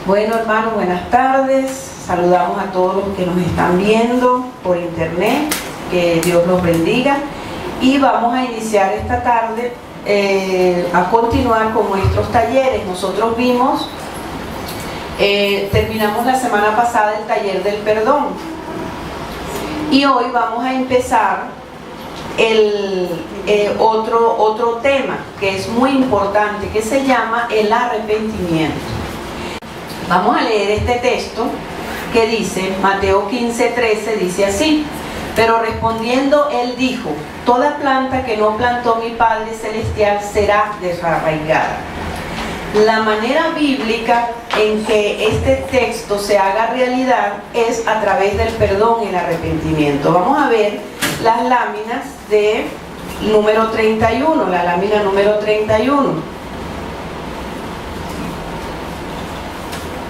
Bueno, hermanos, buenas tardes. Saludamos a todos los que nos están viendo por internet. Que Dios los bendiga. Y vamos a iniciar esta tarde a continuar con nuestros talleres. Nosotros terminamos la semana pasada el taller del perdón. Y hoy vamos a empezar otro tema que es muy importante, que se llama el arrepentimiento. Vamos a leer este texto que dice, Mateo 15:13, dice así: pero respondiendo él dijo, toda planta que no plantó mi Padre Celestial será desarraigada. La manera bíblica en que este texto se haga realidad es a través del perdón y el arrepentimiento. Vamos a ver las láminas de número 31, la lámina número 31.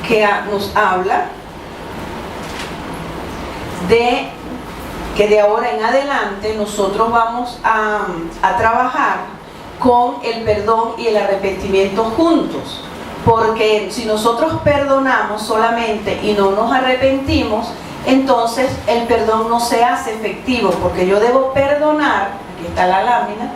Que nos habla de que de ahora en adelante nosotros vamos a trabajar con el perdón y el arrepentimiento juntos, porque si nosotros perdonamos solamente y no nos arrepentimos, entonces el perdón no se hace efectivo, porque yo debo perdonar, aquí está la lámina,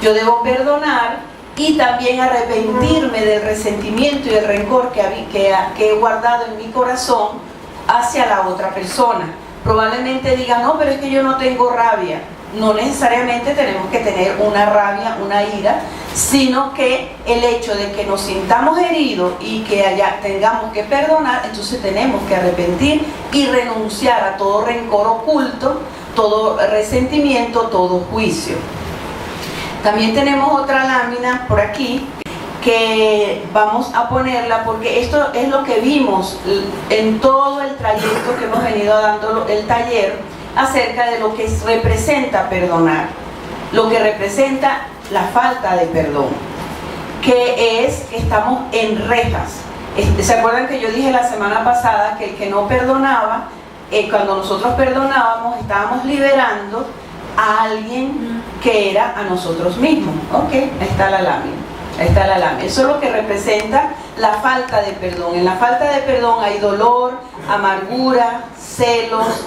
yo debo perdonar y también arrepentirme del resentimiento y el rencor que he guardado en mi corazón hacia la otra persona. Probablemente diga, no, pero es que yo no tengo rabia. No necesariamente tenemos que tener una rabia, una ira, sino que el hecho de que nos sintamos heridos y que tengamos que perdonar, entonces tenemos que arrepentir y renunciar a todo rencor oculto, todo resentimiento, todo juicio. También tenemos otra lámina por aquí que vamos a ponerla porque esto es lo que vimos en todo el trayecto que hemos venido dando el taller acerca de lo que representa perdonar, lo que representa la falta de perdón, que es que estamos en rejas. ¿Se acuerdan que yo dije la semana pasada que el que no perdonaba, cuando nosotros perdonábamos, estábamos liberando a alguien que era a nosotros mismos? Ok, ahí está la lámina. Ahí está la lámina. Eso es lo que representa la falta de perdón. En la falta de perdón hay dolor, amargura, celos,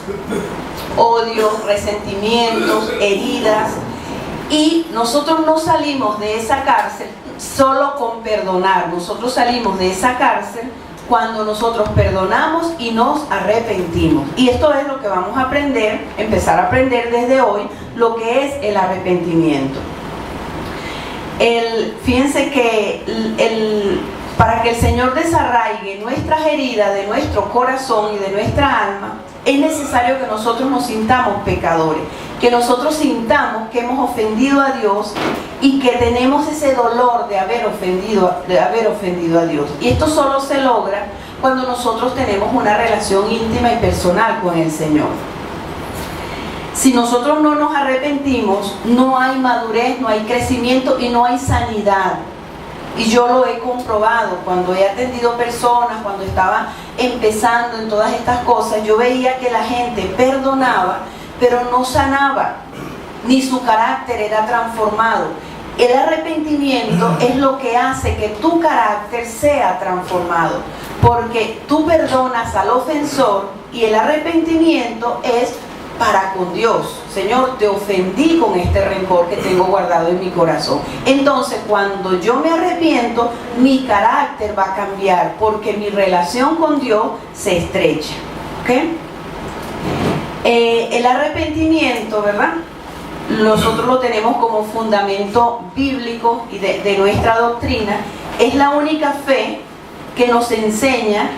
odio, resentimientos, heridas. Y nosotros no salimos de esa cárcel solo con perdonar. Nosotros salimos de esa cárcel cuando nosotros perdonamos y nos arrepentimos. Y esto es lo que vamos a aprender, empezar a aprender desde hoy, lo que es el arrepentimiento. Fíjense que para que el Señor desarraigue nuestras heridas de nuestro corazón y de nuestra alma, es necesario que nosotros nos sintamos pecadores, que nosotros sintamos que hemos ofendido a Dios y que tenemos ese dolor de haber ofendido a Dios. Y esto solo se logra cuando nosotros tenemos una relación íntima y personal con el Señor. Si nosotros no nos arrepentimos, no hay madurez, no hay crecimiento y no hay sanidad. Y yo lo he comprobado cuando he atendido personas, cuando estaba empezando en todas estas cosas, yo veía que la gente perdonaba, pero no sanaba, ni su carácter era transformado. El arrepentimiento es lo que hace que tu carácter sea transformado, porque tú perdonas al ofensor y el arrepentimiento es para con Dios. Señor, te ofendí con este rencor que tengo guardado en mi corazón. Entonces, cuando yo me arrepiento, mi carácter va a cambiar porque mi relación con Dios se estrecha. ¿Okay? El arrepentimiento, ¿verdad? Nosotros lo tenemos como fundamento bíblico y de nuestra doctrina. Es la única fe que nos enseña.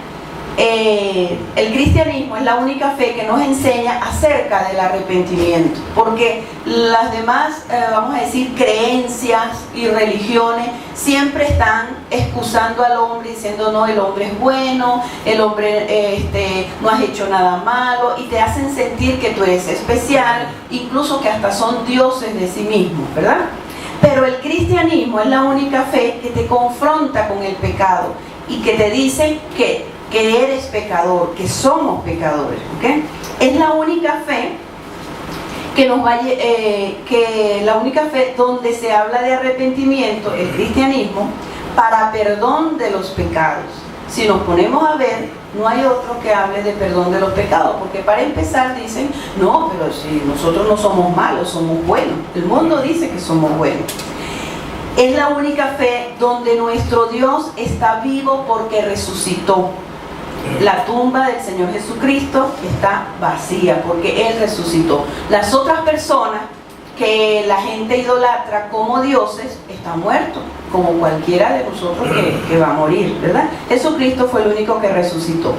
El cristianismo es la única fe que nos enseña acerca del arrepentimiento, porque las demás, vamos a decir, creencias y religiones siempre están excusando al hombre diciendo, no, el hombre es bueno, el hombre no has hecho nada malo, y te hacen sentir que tú eres especial, incluso que hasta son dioses de sí mismos, ¿verdad? Pero el cristianismo es la única fe que te confronta con el pecado y que te dice que eres pecador, que somos pecadores, ¿okay? Es la única fe que la única fe donde se habla de arrepentimiento, el cristianismo, para perdón de los pecados. si nos ponemos a ver, no hay otro que hable de perdón de los pecados, porque para empezar dicen, no, pero si nosotros no somos malos, somos buenos. El mundo dice que somos buenos. Es la única fe donde nuestro Dios está vivo porque resucitó. La tumba del Señor Jesucristo está vacía porque Él resucitó. Las otras personas que la gente idolatra como dioses están muertos, como cualquiera de nosotros que va a morir, ¿verdad? Jesucristo fue el único que resucitó.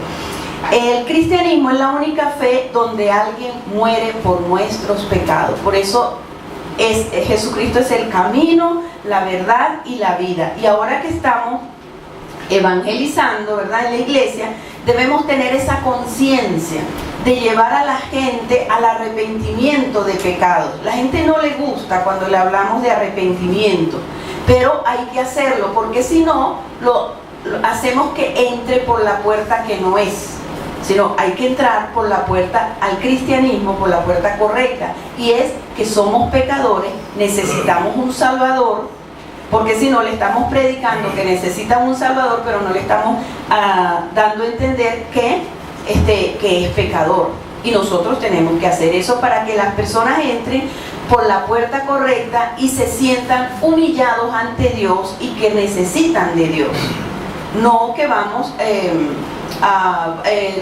El cristianismo es la única fe donde alguien muere por nuestros pecados. Por eso Jesucristo es el camino, la verdad y la vida. Y ahora que estamos evangelizando, ¿verdad?, en la iglesia, debemos tener esa conciencia de llevar a la gente al arrepentimiento de pecados. La gente no le gusta cuando le hablamos de arrepentimiento, pero hay que hacerlo, porque si no, lo hacemos que entre por la puerta que no es, sino hay que entrar por la puerta al cristianismo, por la puerta correcta, y es que somos pecadores, necesitamos un Salvador, porque si no le estamos predicando que necesitan un Salvador, pero no le estamos dando a entender que es pecador. Y nosotros tenemos que hacer eso para que las personas entren por la puerta correcta y se sientan humillados ante Dios y que necesitan de Dios. No que vamos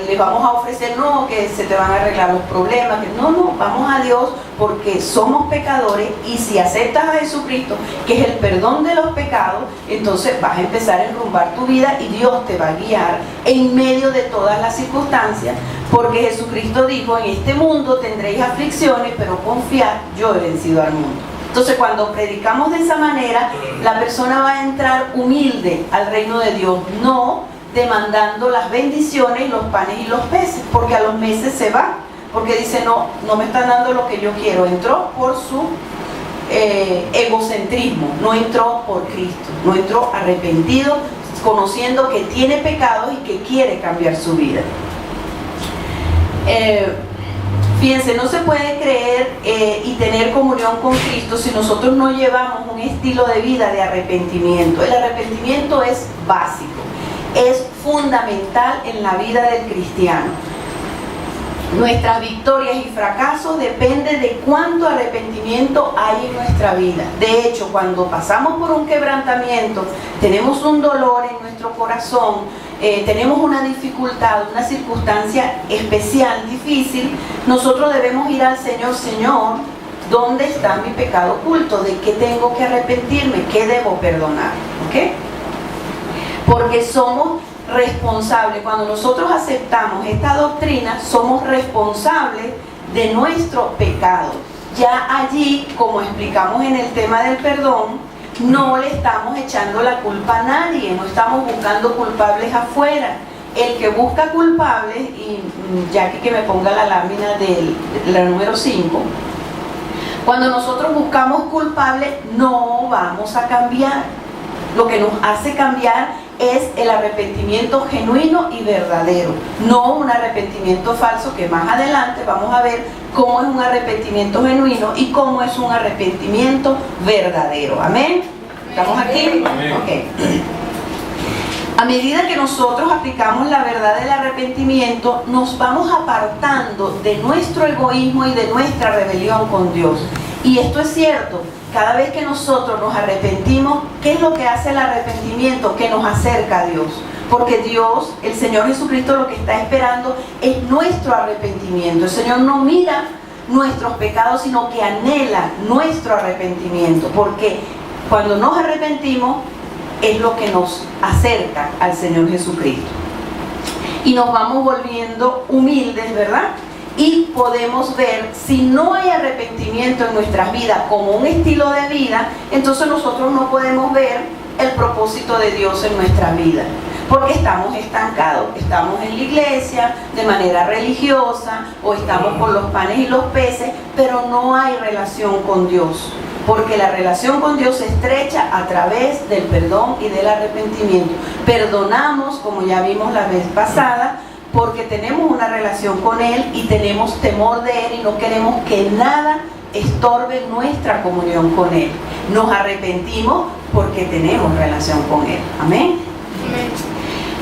les vamos a ofrecer, no, que se te van a arreglar los problemas, que no, vamos a Dios porque somos pecadores, y si aceptas a Jesucristo, que es el perdón de los pecados, entonces vas a empezar a enrumbar tu vida y Dios te va a guiar en medio de todas las circunstancias, porque Jesucristo dijo, en este mundo tendréis aflicciones, pero confiad, yo he vencido al mundo. Entonces, cuando predicamos de esa manera, la persona va a entrar humilde al reino de Dios, no demandando las bendiciones, los panes y los peces, porque a los meses se va, porque dice, no me están dando lo que yo quiero. Entró por su egocentrismo, no entró por Cristo, no entró arrepentido, conociendo que tiene pecados y que quiere cambiar su vida. Fíjense, no se puede creer y tener comunión con Cristo si nosotros no llevamos un estilo de vida de arrepentimiento. El arrepentimiento es básico, es fundamental en la vida del cristiano. Nuestras victorias y fracasos dependen de cuánto arrepentimiento hay en nuestra vida. De hecho, cuando pasamos por un quebrantamiento, tenemos un dolor en nuestro corazón, tenemos una dificultad, una circunstancia especial, difícil, nosotros debemos ir al Señor. Señor, ¿dónde está mi pecado oculto? ¿De qué tengo que arrepentirme? ¿Qué debo perdonar? ¿Ok? Porque somos responsables. Cuando nosotros aceptamos esta doctrina, somos responsables de nuestro pecado. Ya allí, como explicamos en el tema del perdón, no le estamos echando la culpa a nadie, no estamos buscando culpables afuera. El que busca culpables, y ya que me ponga la lámina de la número 5, cuando nosotros buscamos culpables, no vamos a cambiar. Lo que nos hace cambiar es el arrepentimiento genuino y verdadero, no un arrepentimiento falso, que más adelante vamos a ver cómo es un arrepentimiento genuino y cómo es un arrepentimiento verdadero. ¿Amén? ¿Estamos aquí? Amén. Okay. A medida que nosotros aplicamos la verdad del arrepentimiento, nos vamos apartando de nuestro egoísmo y de nuestra rebelión con Dios. Y esto es cierto. Cada vez que nosotros nos arrepentimos, ¿qué es lo que hace el arrepentimiento? Que nos acerca a Dios. Porque Dios, el Señor Jesucristo, lo que está esperando es nuestro arrepentimiento. El Señor no mira nuestros pecados, sino que anhela nuestro arrepentimiento. Porque cuando nos arrepentimos, es lo que nos acerca al Señor Jesucristo. Y nos vamos volviendo humildes, ¿verdad? Y podemos ver, si no hay arrepentimiento en nuestras vidas como un estilo de vida, entonces nosotros no podemos ver el propósito de Dios en nuestra vida, porque estamos estancados, estamos en la iglesia de manera religiosa, o estamos por los panes y los peces, pero no hay relación con Dios, porque la relación con Dios se estrecha a través del perdón y del arrepentimiento. Perdonamos, como ya vimos la vez pasada, porque tenemos una relación con Él y tenemos temor de Él y no queremos que nada estorbe nuestra comunión con Él. Nos arrepentimos porque tenemos relación con Él. Amén.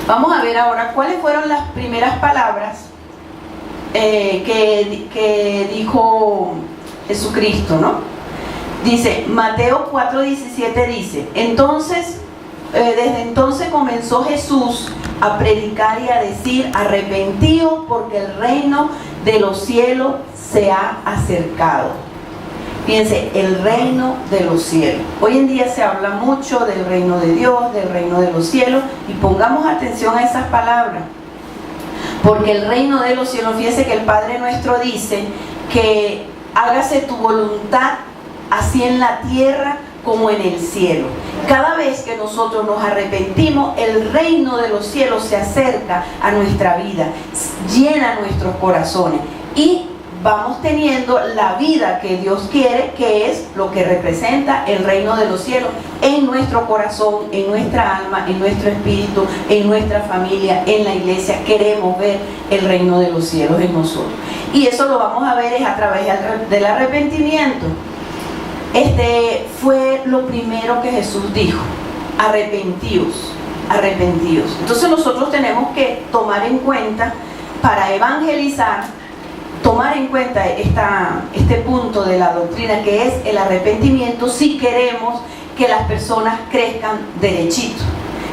Vamos a ver ahora cuáles fueron las primeras palabras que dijo Jesucristo, ¿no? Dice, Mateo 4:17 dice, desde entonces comenzó Jesús a predicar y a decir, arrepentíos porque el reino de los cielos se ha acercado. Fíjense, el reino de los cielos. Hoy en día se habla mucho del reino de Dios, del reino de los cielos, y pongamos atención a esas palabras. Porque el reino de los cielos, fíjense que el Padre nuestro dice que hágase tu voluntad así en la tierra como en el cielo. Cada vez que nosotros nos arrepentimos, el reino de los cielos se acerca a nuestra vida, llena nuestros corazones y vamos teniendo la vida que Dios quiere, que es lo que representa el reino de los cielos en nuestro corazón, en nuestra alma, en nuestro espíritu, en nuestra familia, en la iglesia. Queremos ver el reino de los cielos en nosotros. Y eso lo vamos a ver es a través del arrepentimiento. Fue lo primero que Jesús dijo, arrepentíos, arrepentíos. Entonces nosotros tenemos que tomar en cuenta, para evangelizar, tomar en cuenta este punto de la doctrina que es el arrepentimiento, si queremos que las personas crezcan derechito,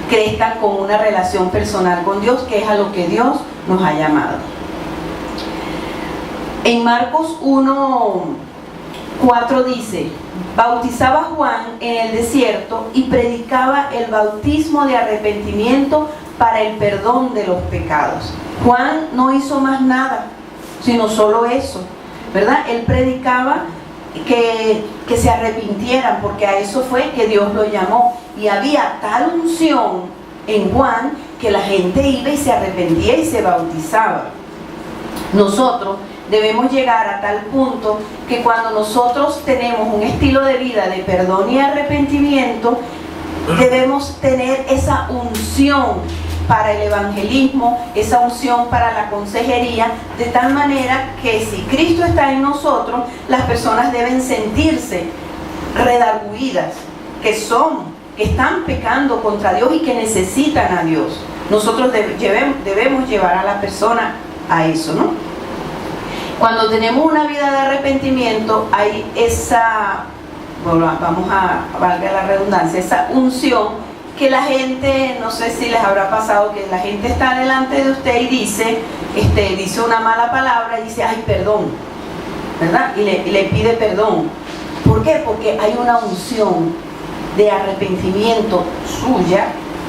crezcan con una relación personal con Dios, que es a lo que Dios nos ha llamado. En Marcos 1:4 dice, bautizaba Juan en el desierto y predicaba el bautismo de arrepentimiento para el perdón de los pecados. Juan no hizo más nada, sino solo eso, ¿verdad? Él predicaba que se arrepintieran, porque a eso fue que Dios lo llamó. Y había tal unción en Juan que la gente iba y se arrepentía y se bautizaba. Nosotros debemos llegar a tal punto que cuando nosotros tenemos un estilo de vida de perdón y arrepentimiento, debemos tener esa unción para el evangelismo, esa unción para la consejería, de tal manera que si Cristo está en nosotros, las personas deben sentirse redarguidas, que están pecando contra Dios y que necesitan a Dios. Nosotros debemos llevar a la persona a eso, ¿no? Cuando tenemos una vida de arrepentimiento, hay vamos a valga la redundancia, esa unción que la gente, no sé si les habrá pasado, que la gente está delante de usted y dice una mala palabra y dice, ay, perdón, ¿verdad? Y le pide perdón. ¿Por qué? Porque hay una unción de arrepentimiento suya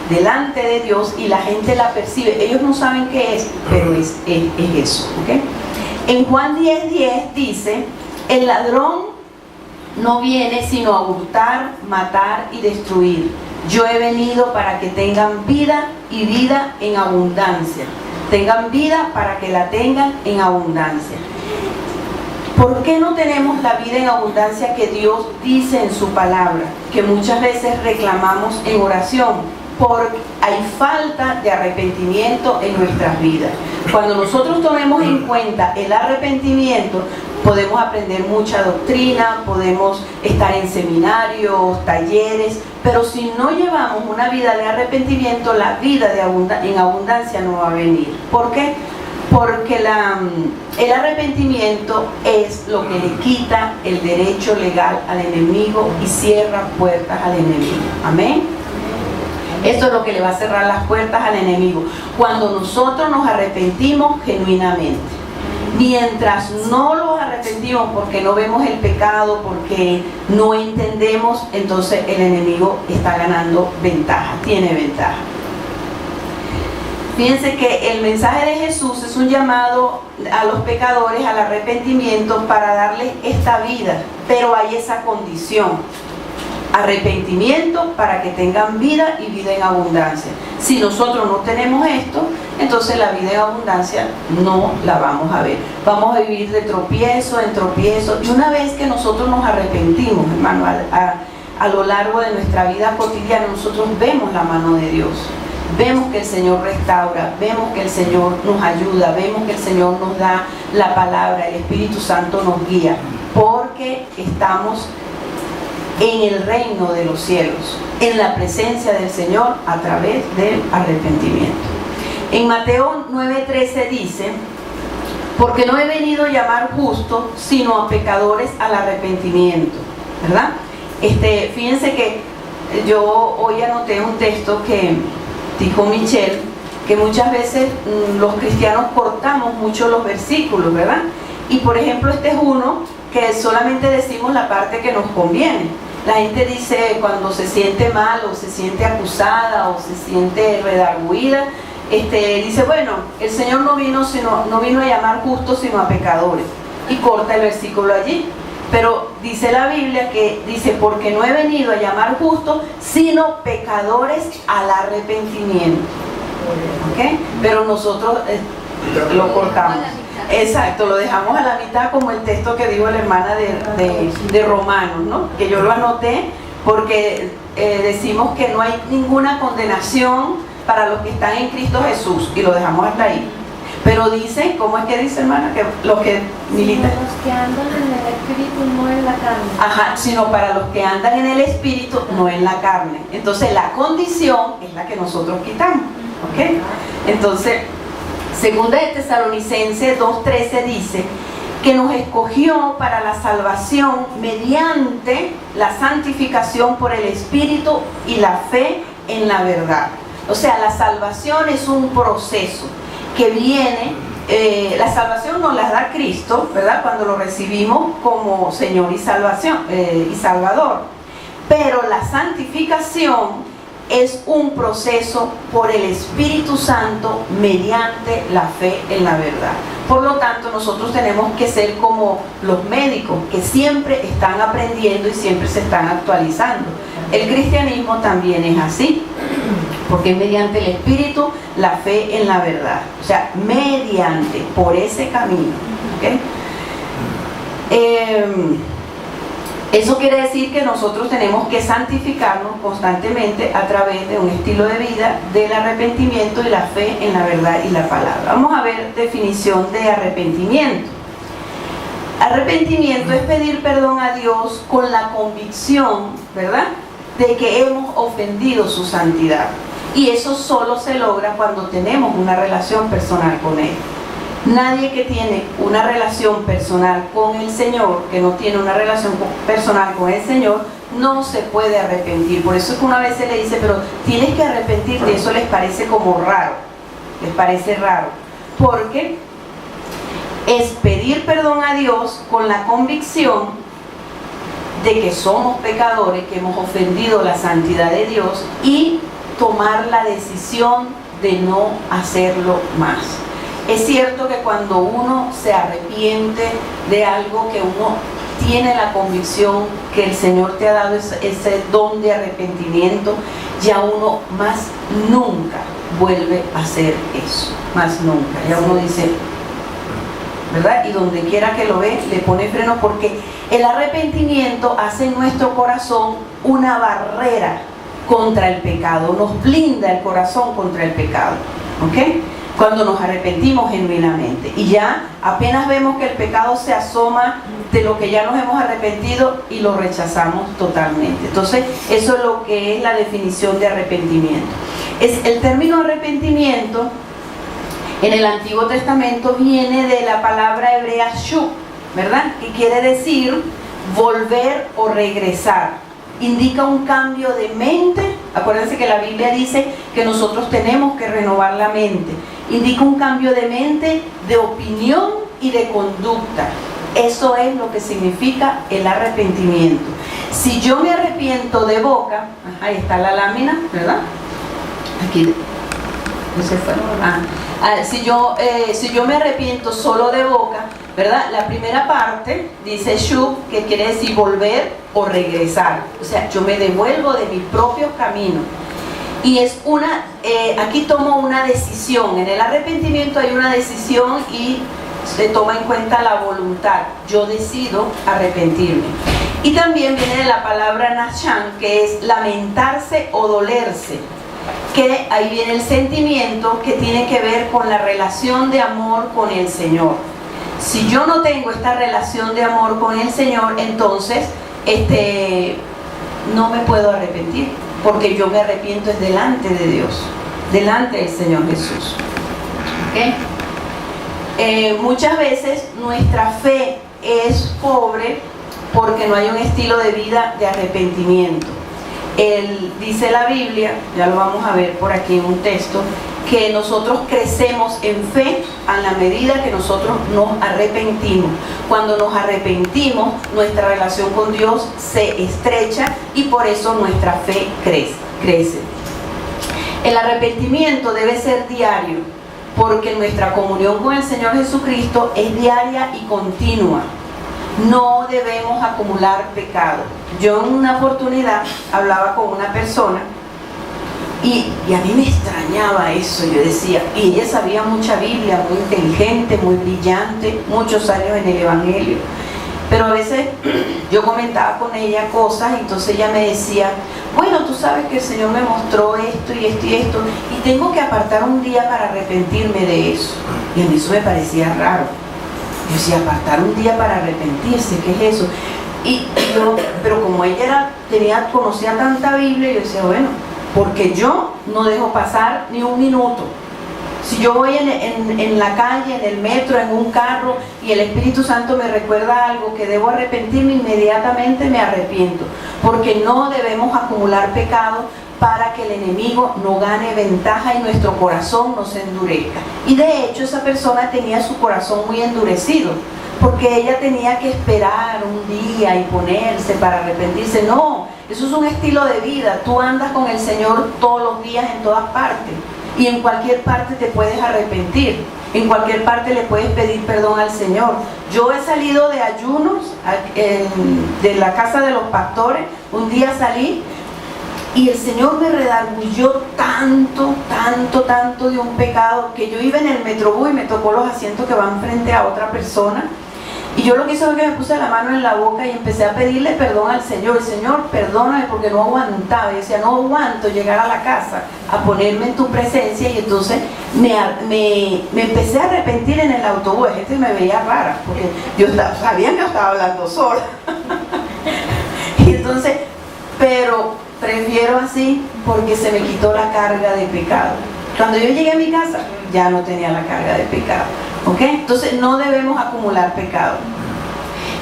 delante de Dios y la gente la percibe. Ellos no saben qué es, pero es eso, ¿ok? En Juan 10:10 dice, el ladrón no viene sino a hurtar, matar y destruir. Yo he venido para que tengan vida y vida en abundancia. Tengan vida para que la tengan en abundancia. ¿Por qué no tenemos la vida en abundancia que Dios dice en su palabra? Que muchas veces reclamamos en oración. Porque hay falta de arrepentimiento en nuestras vidas. Cuando nosotros tomemos en cuenta el arrepentimiento, podemos aprender mucha doctrina, podemos estar en seminarios, talleres, pero si no llevamos una vida de arrepentimiento, la vida en abundancia no va a venir. ¿Por qué? Porque el arrepentimiento es lo que le quita el derecho legal al enemigo y cierra puertas al enemigo. Amén. Esto es lo que le va a cerrar las puertas al enemigo. Cuando nosotros nos arrepentimos genuinamente. Mientras no los arrepentimos porque no vemos el pecado, porque no entendemos, entonces el enemigo está ganando ventaja, tiene ventaja. Fíjense que el mensaje de Jesús es un llamado a los pecadores al arrepentimiento para darles esta vida, pero hay esa condición. Arrepentimiento para que tengan vida y vida en abundancia. Si nosotros no tenemos esto, entonces la vida en abundancia no la vamos a ver. Vamos a vivir de tropiezo en tropiezo. Y una vez que nosotros nos arrepentimos, hermano, a lo largo de nuestra vida cotidiana, nosotros vemos la mano de Dios. Vemos que el Señor restaura, vemos que el Señor nos ayuda, vemos que el Señor nos da la palabra, el Espíritu Santo nos guía, porque estamos en el reino de los cielos, en la presencia del Señor a través del arrepentimiento. En Mateo 9:13 dice: porque no he venido a llamar justos, sino a pecadores al arrepentimiento, ¿verdad? Fíjense que yo hoy anoté un texto que dijo Michelle, que muchas veces los cristianos cortamos mucho los versículos, ¿verdad? Y por ejemplo este es uno que solamente decimos la parte que nos conviene. La gente dice cuando se siente mal o se siente acusada o se siente redarguida, dice, bueno, el Señor no vino a llamar justos sino a pecadores, y corta el versículo allí. Pero dice la Biblia que dice, porque no he venido a llamar justos sino pecadores al arrepentimiento. ¿Okay? Pero nosotros lo cortamos. Exacto, lo dejamos a la mitad, como el texto que dijo la hermana de Romanos, ¿no? Que yo lo anoté porque decimos que no hay ninguna condenación para los que están en Cristo Jesús, y lo dejamos hasta ahí. Pero dice, ¿cómo es que dice, hermana? Que los que militan, los que andan en el espíritu, no en la carne. Ajá, sino para los que andan en el espíritu, no en la carne. Entonces la condición es la que nosotros quitamos, ¿ok? Entonces, segunda de Tesalonicenses 2:13 dice que nos escogió para la salvación mediante la santificación por el Espíritu y la fe en la verdad. O sea, la salvación es un proceso que viene, la salvación nos la da Cristo, ¿verdad? Cuando lo recibimos como Señor y Salvador. Pero la santificación es un proceso por el Espíritu Santo mediante la fe en la verdad. Por lo tanto, nosotros tenemos que ser como los médicos, que siempre están aprendiendo y siempre se están actualizando. El cristianismo también es así, porque es mediante el Espíritu, la fe en la verdad. O sea, mediante, por ese camino. ¿Okay? Eso quiere decir que nosotros tenemos que santificarnos constantemente a través de un estilo de vida del arrepentimiento y la fe en la verdad y la palabra. Vamos a ver definición de arrepentimiento. Arrepentimiento es pedir perdón a Dios con la convicción, ¿verdad?, de que hemos ofendido su santidad. Y eso solo se logra cuando tenemos una relación personal con Él. Nadie que tiene una relación personal con el Señor, que no tiene una relación personal con el Señor, no se puede arrepentir. Por eso es que una vez se le dice, pero tienes que arrepentirte, eso les parece como raro, les parece raro, porque es pedir perdón a Dios con la convicción de que somos pecadores, que hemos ofendido la santidad de Dios, y tomar la decisión de no hacerlo más. Es cierto que cuando uno se arrepiente de algo, que uno tiene la convicción que el Señor te ha dado ese don de arrepentimiento, ya uno más nunca vuelve a hacer eso, más nunca. Ya uno dice, ¿verdad? Y donde quiera que lo ve, le pone freno, porque el arrepentimiento hace en nuestro corazón una barrera contra el pecado, nos blinda el corazón contra el pecado, ¿ok? Cuando nos arrepentimos genuinamente, y ya apenas vemos que el pecado se asoma de lo que ya nos hemos arrepentido y lo rechazamos totalmente. Entonces, eso es lo que es la definición de arrepentimiento. El término arrepentimiento en el Antiguo Testamento viene de la palabra hebrea shub, ¿verdad?, que quiere decir volver o regresar. Indica un cambio de mente. Acuérdense que la Biblia dice que nosotros tenemos que renovar la mente. Indica un cambio de mente, de opinión y de conducta. Eso es lo que significa el arrepentimiento. Si yo me arrepiento de boca, ahí está la lámina, ¿verdad? Aquí, no se fue. Si yo me arrepiento solo de boca, ¿verdad? La primera parte dice shub, que quiere decir volver o regresar. O sea, yo me devuelvo de mis propios caminos. Y es aquí tomo una decisión. En el arrepentimiento hay una decisión y se toma en cuenta la voluntad. Yo decido arrepentirme. Y también viene de la palabra nashan, que es lamentarse o dolerse. Que ahí viene el sentimiento que tiene que ver con la relación de amor con el Señor. Si yo no tengo esta relación de amor con el Señor, entonces no me puedo arrepentir, porque yo me arrepiento es delante de Dios, delante del Señor Jesús. Muchas veces nuestra fe es pobre porque no hay un estilo de vida de arrepentimiento. Dice la Biblia, ya lo vamos a ver por aquí en un texto, que nosotros crecemos en fe a la medida que nosotros nos arrepentimos. Cuando nos arrepentimos, nuestra relación con Dios se estrecha y por eso nuestra fe crece. El arrepentimiento debe ser diario, porque nuestra comunión con el Señor Jesucristo es diaria y continua. No debemos acumular pecado. Yo en una oportunidad hablaba con una persona y a mí me extrañaba eso. Yo decía, y ella sabía mucha Biblia, muy inteligente, muy brillante, muchos años en el Evangelio. Pero a veces yo comentaba con ella cosas y entonces ella me decía, bueno, tú sabes que el Señor me mostró esto y esto y esto y tengo que apartar un día para arrepentirme de eso. Y a mí eso me parecía raro. Yo decía, apartar un día para arrepentirse, ¿qué es eso? Y yo, pero como ella conocía tanta Biblia, yo decía, bueno, porque yo no dejo pasar ni un minuto. Si yo voy en la calle, en el metro, en un carro y el Espíritu Santo me recuerda algo que debo arrepentirme, inmediatamente me arrepiento, porque no debemos acumular pecado para que el enemigo no gane ventaja y nuestro corazón no se endurezca. Y de hecho esa persona tenía su corazón muy endurecido, porque ella tenía que esperar un día y ponerse para arrepentirse. No, eso es un estilo de vida. Tú andas con el Señor todos los días en todas partes. Y en cualquier parte te puedes arrepentir, en cualquier parte le puedes pedir perdón al Señor. Yo he salido de ayunos de la casa de los pastores, un día salí y el Señor me redarguyó tanto de un pecado, que yo iba en el Metrobús y me tocó los asientos que van frente a otra persona. Y yo lo que hice fue que me puse la mano en la boca y empecé a pedirle perdón al Señor. Señor, perdóname porque no aguantaba. Yo decía, no aguanto llegar a la casa a ponerme en tu presencia. Y entonces me empecé a arrepentir en el autobús. La gente me veía rara porque sabían que yo estaba hablando sola. Y entonces, pero prefiero así porque se me quitó la carga de pecado. Cuando yo llegué a mi casa, ya no tenía la carga de pecado. ¿Ok? Entonces no debemos acumular pecado.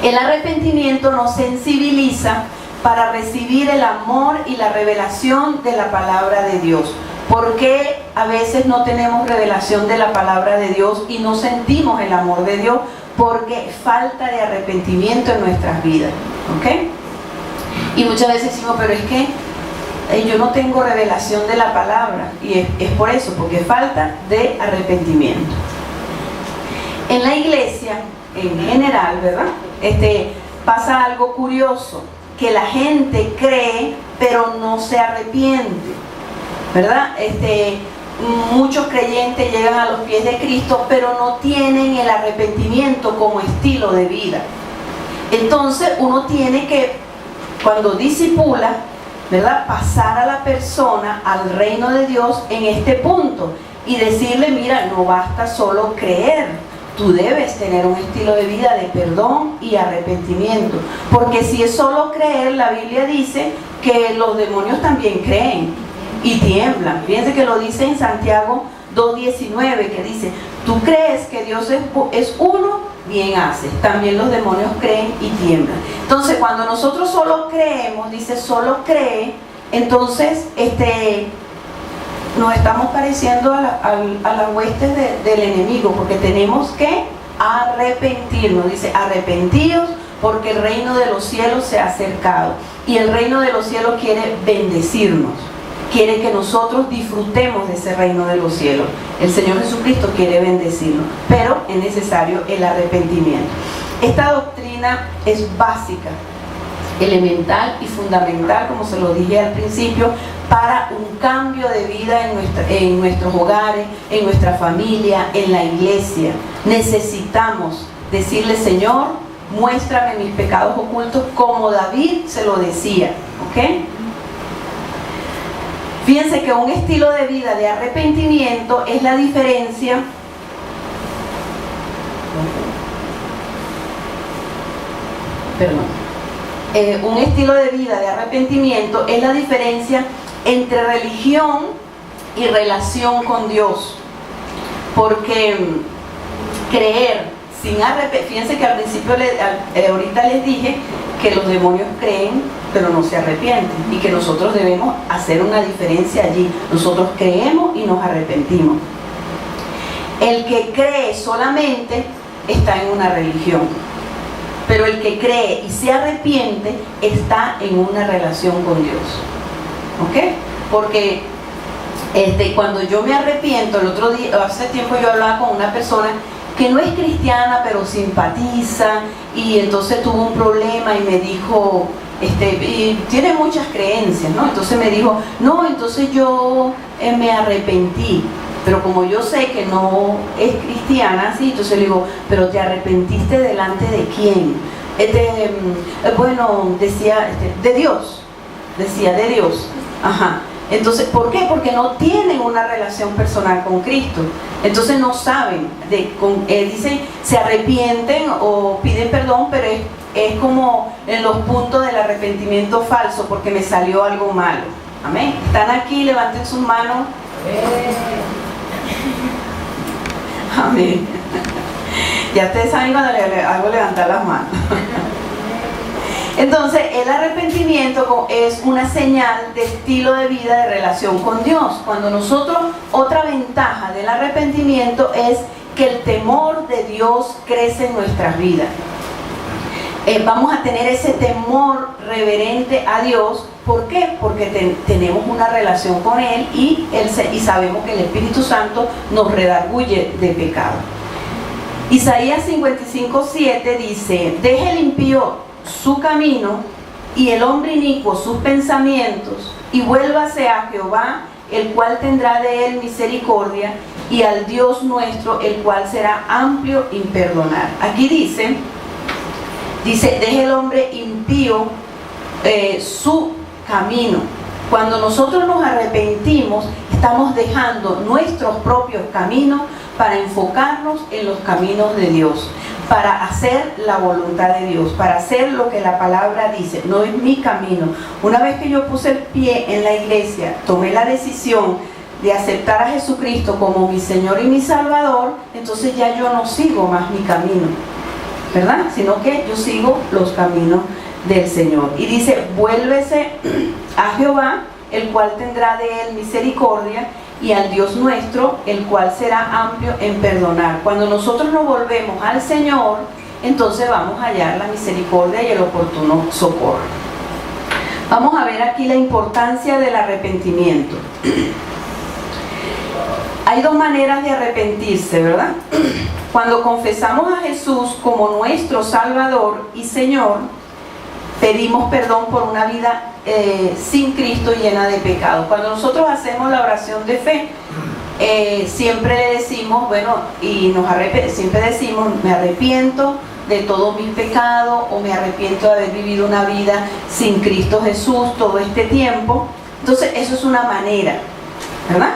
El arrepentimiento nos sensibiliza para recibir el amor y la revelación de la palabra de Dios. ¿Por qué a veces no tenemos revelación de la palabra de Dios y no sentimos el amor de Dios? Porque falta de arrepentimiento en nuestras vidas. ¿Ok? Y muchas veces decimos, pero es que yo no tengo revelación de la palabra. Y es por eso, porque falta de arrepentimiento. En la iglesia, en general, ¿verdad? Pasa algo curioso, que la gente cree, pero no se arrepiente, ¿verdad? Muchos creyentes llegan a los pies de Cristo, pero no tienen el arrepentimiento como estilo de vida. Entonces, uno tiene que, cuando discipula, ¿verdad?, pasar a la persona al reino de Dios en este punto y decirle, mira, no basta solo creer. Tú debes tener un estilo de vida de perdón y arrepentimiento, porque si es solo creer, la Biblia dice que los demonios también creen y tiemblan. Fíjense que lo dice en Santiago 2:19, que dice, tú crees que Dios es uno, bien haces. También los demonios creen y tiemblan. Entonces, cuando nosotros solo creemos, dice solo cree, entonces nos estamos pareciendo a las huestes del enemigo, porque tenemos que arrepentirnos. Dice, arrepentíos porque el reino de los cielos se ha acercado. Y el reino de los cielos quiere bendecirnos, quiere que nosotros disfrutemos de ese reino de los cielos. El Señor Jesucristo quiere bendecirnos, pero es necesario el arrepentimiento. Esta doctrina es básica, elemental y fundamental, como se lo dije al principio, para un cambio de vida en nuestros hogares, en nuestra familia, en la iglesia. Necesitamos decirle, Señor, muéstrame mis pecados ocultos, como David se lo decía. ¿Ok? Fíjense que un estilo de vida de arrepentimiento es la diferencia un estilo de vida de arrepentimiento es la diferencia entre religión y relación con Dios. Porque creer sin arrepentir, fíjense que al principio, ahorita les dije que los demonios creen pero no se arrepienten, y que nosotros debemos hacer una diferencia allí. Nosotros creemos y nos arrepentimos. El que cree solamente está en una religión, pero el que cree y se arrepiente está en una relación con Dios. ¿Ok? Porque cuando yo me arrepiento, el otro día, hace tiempo yo hablaba con una persona que no es cristiana pero simpatiza, y entonces tuvo un problema y me dijo, y tiene muchas creencias, ¿no? Entonces me dijo, no, entonces yo me arrepentí, pero como yo sé que no es cristiana, ¿sí? Entonces le digo, pero ¿te arrepentiste delante de quién? Bueno, decía, de Dios, decía de Dios, ajá. Entonces, ¿por qué? Porque no tienen una relación personal con Cristo. Entonces no saben, dicen, se arrepienten o piden perdón, pero es como en los puntos del arrepentimiento falso, porque me salió algo malo. Amén. ¿Están aquí? Levanten sus manos. Amén. Ya ustedes saben cuando le hago levantar las manos. Entonces, el arrepentimiento es una señal de estilo de vida, de relación con Dios. Cuando nosotros, otra ventaja del arrepentimiento es que el temor de Dios crece en nuestras vidas. Vamos a tener ese temor reverente a Dios. ¿Por qué? Porque tenemos una relación con Él y sabemos que el Espíritu Santo nos redarguye de pecado. Isaías 55:7 dice, deje el impío su camino y el hombre inicuo sus pensamientos, y vuélvase a Jehová, el cual tendrá de él misericordia, y al Dios nuestro, el cual será amplio en perdonar. Aquí dice, deje el hombre impío su camino. Cuando nosotros nos arrepentimos, estamos dejando nuestros propios caminos para enfocarnos en los caminos de Dios, para hacer la voluntad de Dios, para hacer lo que la palabra dice. No es mi camino. Una vez que yo puse el pie en la iglesia, tomé la decisión de aceptar a Jesucristo como mi Señor y mi Salvador, entonces ya yo no sigo más mi camino, ¿verdad? Sino que yo sigo los caminos del Señor. Y dice, vuélvese a Jehová, el cual tendrá de él misericordia, y al Dios nuestro, el cual será amplio en perdonar. Cuando nosotros nos volvemos al Señor, entonces vamos a hallar la misericordia y el oportuno socorro. Vamos a ver aquí la importancia del arrepentimiento. Hay dos maneras de arrepentirse, ¿verdad? Cuando confesamos a Jesús como nuestro Salvador y Señor, pedimos perdón por una vida sin Cristo, llena de pecado. Cuando nosotros hacemos la oración de fe, siempre le decimos, siempre decimos, me arrepiento de todos mis pecados, o me arrepiento de haber vivido una vida sin Cristo Jesús todo este tiempo. Entonces eso es una manera, ¿verdad?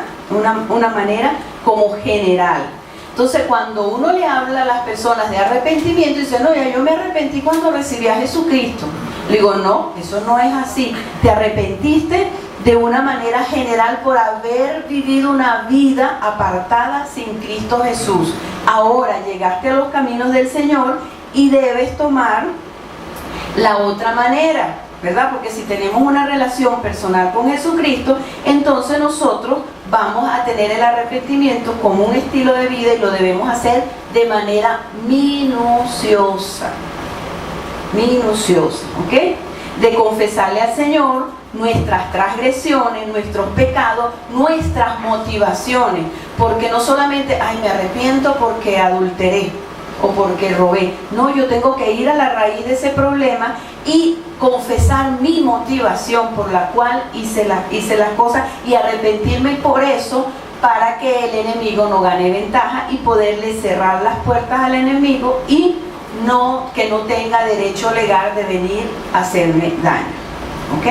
Una manera como general. Entonces cuando uno le habla a las personas de arrepentimiento, dice, no, ya yo me arrepentí cuando recibí a Jesucristo. Le digo, no, eso no es así. Te arrepentiste de una manera general por haber vivido una vida apartada sin Cristo Jesús. Ahora llegaste a los caminos del Señor y debes tomar la otra manera, ¿verdad? Porque si tenemos una relación personal con Jesucristo, entonces nosotros vamos a tener el arrepentimiento como un estilo de vida, y lo debemos hacer de manera minuciosa, ¿ok? De confesarle al Señor nuestras transgresiones, nuestros pecados, nuestras motivaciones, porque no solamente, me arrepiento porque adulteré o porque robé. No, yo tengo que ir a la raíz de ese problema y confesar mi motivación por la cual hice las cosas, y arrepentirme por eso, para que el enemigo no gane ventaja y poderle cerrar las puertas al enemigo, y que no tenga derecho legal de venir a hacerme daño. ¿Ok?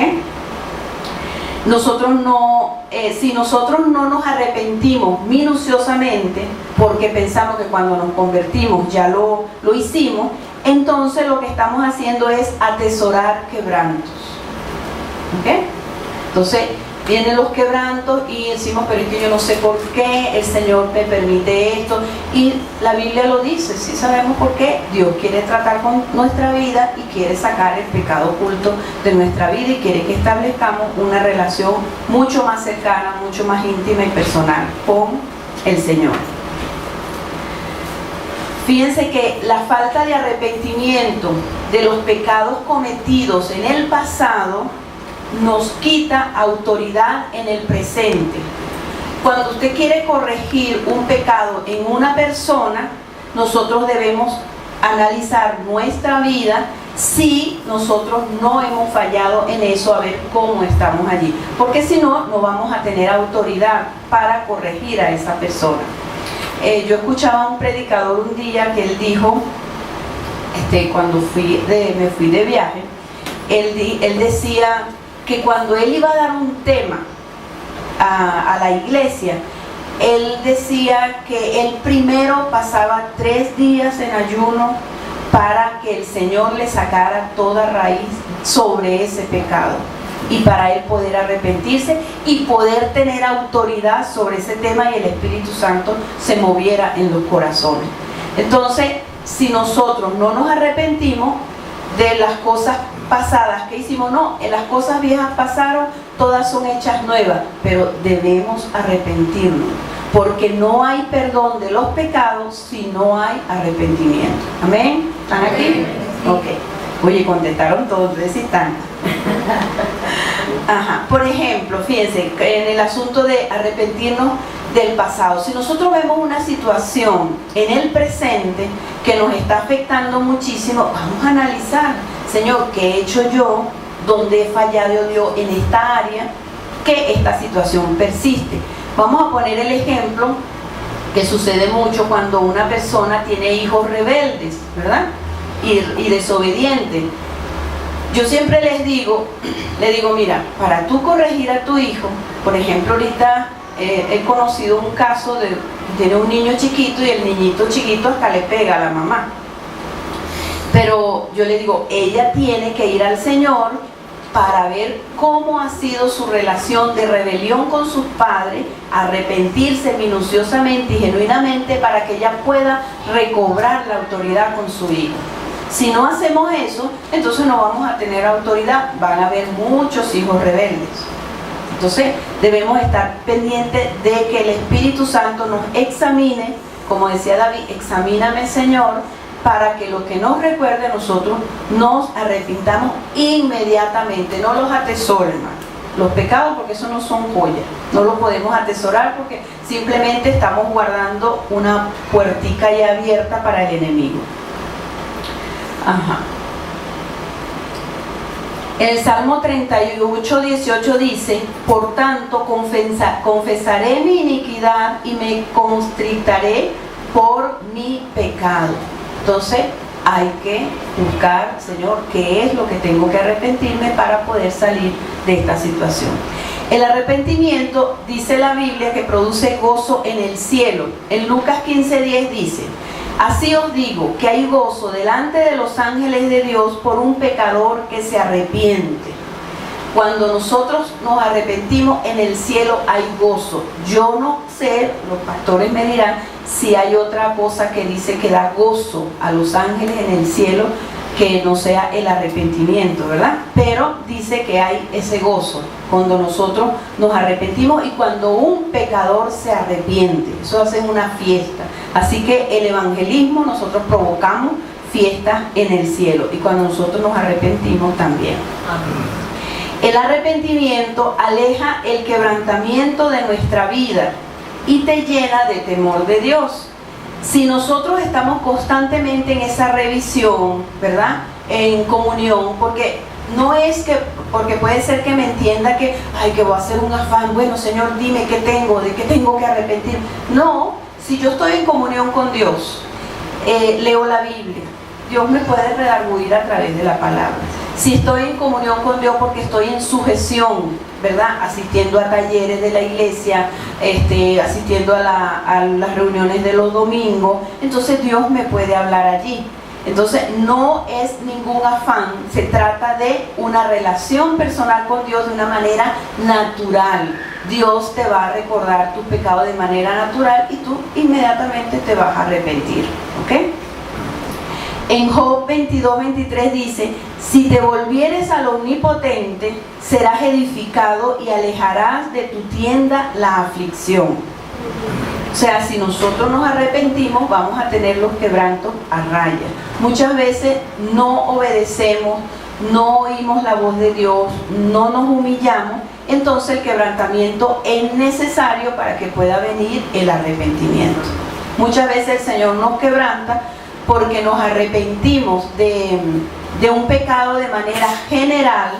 Si nosotros no nos arrepentimos minuciosamente, porque pensamos que cuando nos convertimos ya lo hicimos, entonces lo que estamos haciendo es atesorar quebrantos. ¿Ok? Entonces Vienen los quebrantos y decimos, pero es que yo no sé por qué el Señor me permite esto. Y la Biblia lo dice, sí sabemos por qué. Dios quiere tratar con nuestra vida y quiere sacar el pecado oculto de nuestra vida y quiere que establezcamos una relación mucho más cercana, mucho más íntima y personal con el Señor. Fíjense que la falta de arrepentimiento de los pecados cometidos en el pasado nos quita autoridad en el presente. Cuando usted quiere corregir un pecado en una persona, nosotros debemos analizar nuestra vida si nosotros no hemos fallado en eso, a ver cómo estamos allí, porque si no, no vamos a tener autoridad para corregir a esa persona. Yo escuchaba a un predicador un día que él dijo, cuando me fui de viaje, él decía que cuando él iba a dar un tema a la iglesia, él decía que él primero pasaba 3 días en ayuno para que el Señor le sacara toda raíz sobre ese pecado y para él poder arrepentirse y poder tener autoridad sobre ese tema y el Espíritu Santo se moviera en los corazones. Entonces, si nosotros no nos arrepentimos de las cosas pasadas que hicimos, no, en las cosas viejas pasaron, todas son hechas nuevas, pero debemos arrepentirnos, porque no hay perdón de los pecados si no hay arrepentimiento. ¿Amén? ¿Están aquí? Ok. Oye, contestaron todos, ustedes sí están. Ajá. Por ejemplo, fíjense, en el asunto de arrepentirnos del pasado, si nosotros vemos una situación en el presente que nos está afectando muchísimo, vamos a analizar, Señor, ¿qué he hecho yo? ¿Dónde he fallado yo en esta área? Que esta situación persiste. Vamos a poner el ejemplo que sucede mucho cuando una persona tiene hijos rebeldes, ¿verdad? Y desobedientes. Yo siempre le digo, mira, para tú corregir a tu hijo, por ejemplo, ahorita he conocido un caso de tiene un niño chiquito y el niñito chiquito hasta le pega a la mamá. Pero yo le digo, ella tiene que ir al Señor para ver cómo ha sido su relación de rebelión con sus padres, arrepentirse minuciosamente y genuinamente para que ella pueda recobrar la autoridad con su hijo. Si no hacemos eso, entonces no vamos a tener autoridad, van a haber muchos hijos rebeldes. Entonces debemos estar pendientes de que el Espíritu Santo nos examine, como decía David, examíname Señor, para que lo que nos recuerde nosotros nos arrepintamos inmediatamente, no los atesoren, los pecados, porque eso no son joyas, no los podemos atesorar porque simplemente estamos guardando una puertica ya abierta para el enemigo. Ajá. El Salmo 38, 18 dice, por tanto confesaré mi iniquidad y me constritaré por mi pecado. Entonces hay que buscar, Señor, qué es lo que tengo que arrepentirme para poder salir de esta situación. El arrepentimiento, dice la Biblia, que produce gozo en el cielo. En Lucas 15:10 dice, así os digo que hay gozo delante de los ángeles de Dios por un pecador que se arrepiente. Cuando nosotros nos arrepentimos, en el cielo hay gozo. Yo no sé, los pastores me dirán si hay otra cosa que dice que da gozo a los ángeles en el cielo que no sea el arrepentimiento, ¿verdad? Pero dice que hay ese gozo cuando nosotros nos arrepentimos y cuando un pecador se arrepiente. Eso hace una fiesta. Así que el evangelismo, nosotros provocamos fiestas en el cielo y cuando nosotros nos arrepentimos también. Amén. El arrepentimiento aleja el quebrantamiento de nuestra vida y te llena de temor de Dios. Si nosotros estamos constantemente en esa revisión, ¿verdad? En comunión, porque no es que, porque puede ser que me entienda que, ay, que voy a hacer un afán, bueno, Señor, dime qué tengo, de qué tengo que arrepentir. No, si yo estoy en comunión con Dios, leo la Biblia, Dios me puede redarguir a través de la palabra. Si estoy en comunión con Dios porque estoy en sujeción, ¿verdad? Asistiendo a talleres de la iglesia, asistiendo a las reuniones de los domingos, entonces Dios me puede hablar allí. Entonces no es ningún afán, se trata de una relación personal con Dios de una manera natural. Dios te va a recordar tus pecados de manera natural y tú inmediatamente te vas a arrepentir, ¿ok? En Job 22:23 dice: si te volvieres al Omnipotente, serás edificado y alejarás de tu tienda la aflicción. O sea, si nosotros nos arrepentimos, vamos a tener los quebrantos a raya. Muchas veces no obedecemos, no oímos la voz de Dios, no nos humillamos, entonces el quebrantamiento es necesario para que pueda venir el arrepentimiento. Muchas veces el Señor nos quebranta porque nos arrepentimos de un pecado de manera general,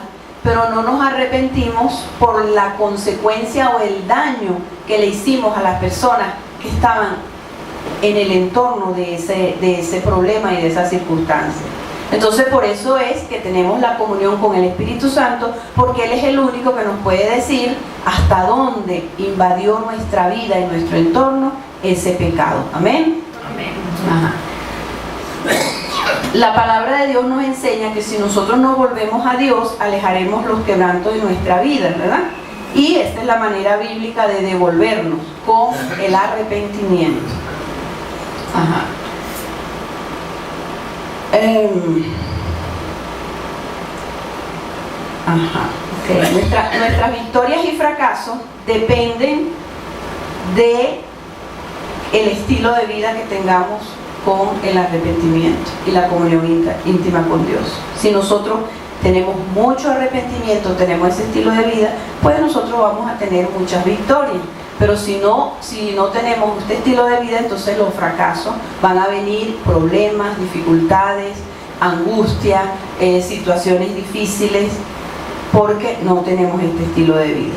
pero no nos arrepentimos por la consecuencia o el daño que le hicimos a las personas que estaban en el entorno de ese problema y de esa circunstancia. Entonces por eso es que tenemos la comunión con el Espíritu Santo, porque Él es el único que nos puede decir hasta dónde invadió nuestra vida y nuestro entorno ese pecado. Amén. Amén. Ajá. La palabra de Dios nos enseña que si nosotros nos volvemos a Dios, alejaremos los quebrantos de nuestra vida, ¿verdad? Y esta es la manera bíblica de devolvernos, con el arrepentimiento. Ajá. Okay. Nuestras victorias y fracasos dependen de el estilo de vida que tengamos con el arrepentimiento y la comunión íntima con Dios. Si nosotros tenemos mucho arrepentimiento, tenemos ese estilo de vida, pues nosotros vamos a tener muchas victorias. Pero si no tenemos este estilo de vida, entonces los fracasos van a venir, problemas, dificultades, angustia, situaciones difíciles, porque no tenemos este estilo de vida.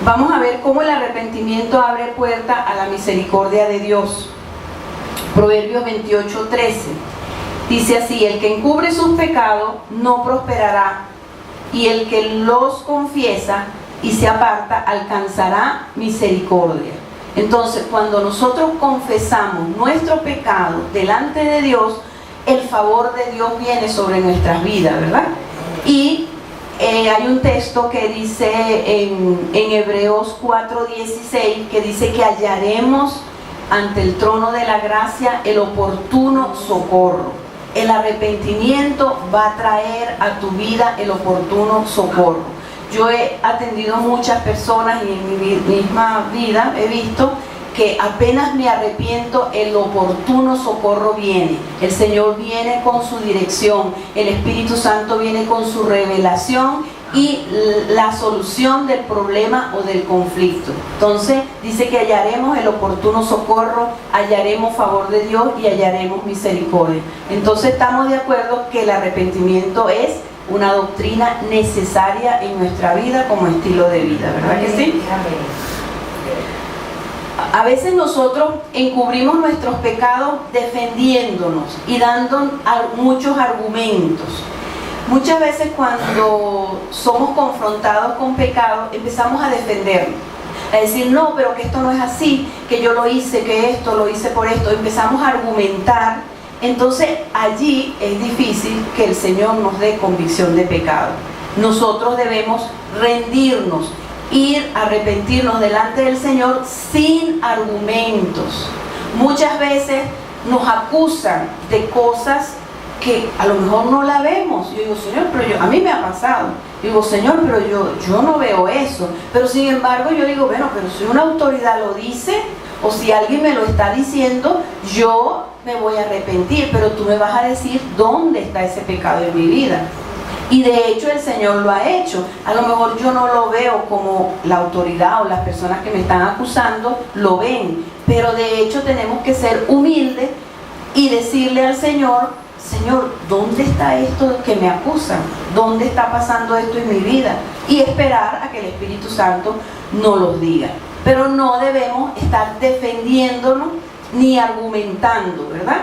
Vamos a ver cómo el arrepentimiento abre puerta a la misericordia de Dios. Proverbios 28:13 dice así: el que encubre sus pecados no prosperará, y el que los confiesa y se aparta alcanzará misericordia. Entonces, cuando nosotros confesamos nuestro pecado delante de Dios, el favor de Dios viene sobre nuestras vidas, ¿verdad? Y hay un texto que dice en Hebreos 4:16, que dice que hallaremos ante el trono de la gracia el oportuno socorro. El arrepentimiento va a traer a tu vida el oportuno socorro. Yo he atendido muchas personas y en mi misma vida he visto que apenas me arrepiento, el oportuno socorro viene. El Señor viene con su dirección, el Espíritu Santo viene con su revelación y la solución del problema o del conflicto. Entonces dice que hallaremos el oportuno socorro, hallaremos favor de Dios y hallaremos misericordia. Entonces estamos de acuerdo que el arrepentimiento es una doctrina necesaria en nuestra vida como estilo de vida, ¿verdad que sí? A veces nosotros encubrimos nuestros pecados defendiéndonos y dando muchos argumentos. Muchas veces cuando somos confrontados con pecado empezamos a defendernos, a decir no, pero que esto no es así, que yo lo hice, que esto lo hice por esto. Empezamos a argumentar. Entonces allí es difícil que el Señor nos dé convicción de pecado. Nosotros debemos rendirnos, ir a arrepentirnos delante del Señor sin argumentos. Muchas veces nos acusan de cosas que a lo mejor no la vemos. Yo digo, Señor, pero a mí me ha pasado. Yo digo, Señor, pero yo no veo eso. Pero sin embargo yo digo, bueno, pero si una autoridad lo dice, o si alguien me lo está diciendo, yo me voy a arrepentir, pero tú me vas a decir dónde está ese pecado en mi vida. Y de hecho el Señor lo ha hecho. A lo mejor yo no lo veo como la autoridad o las personas que me están acusando lo ven, pero de hecho tenemos que ser humildes y decirle al Señor, Señor, ¿dónde está esto que me acusan? ¿Dónde está pasando esto en mi vida? Y esperar a que el Espíritu Santo nos lo diga. Pero no debemos estar defendiéndonos ni argumentando, ¿verdad?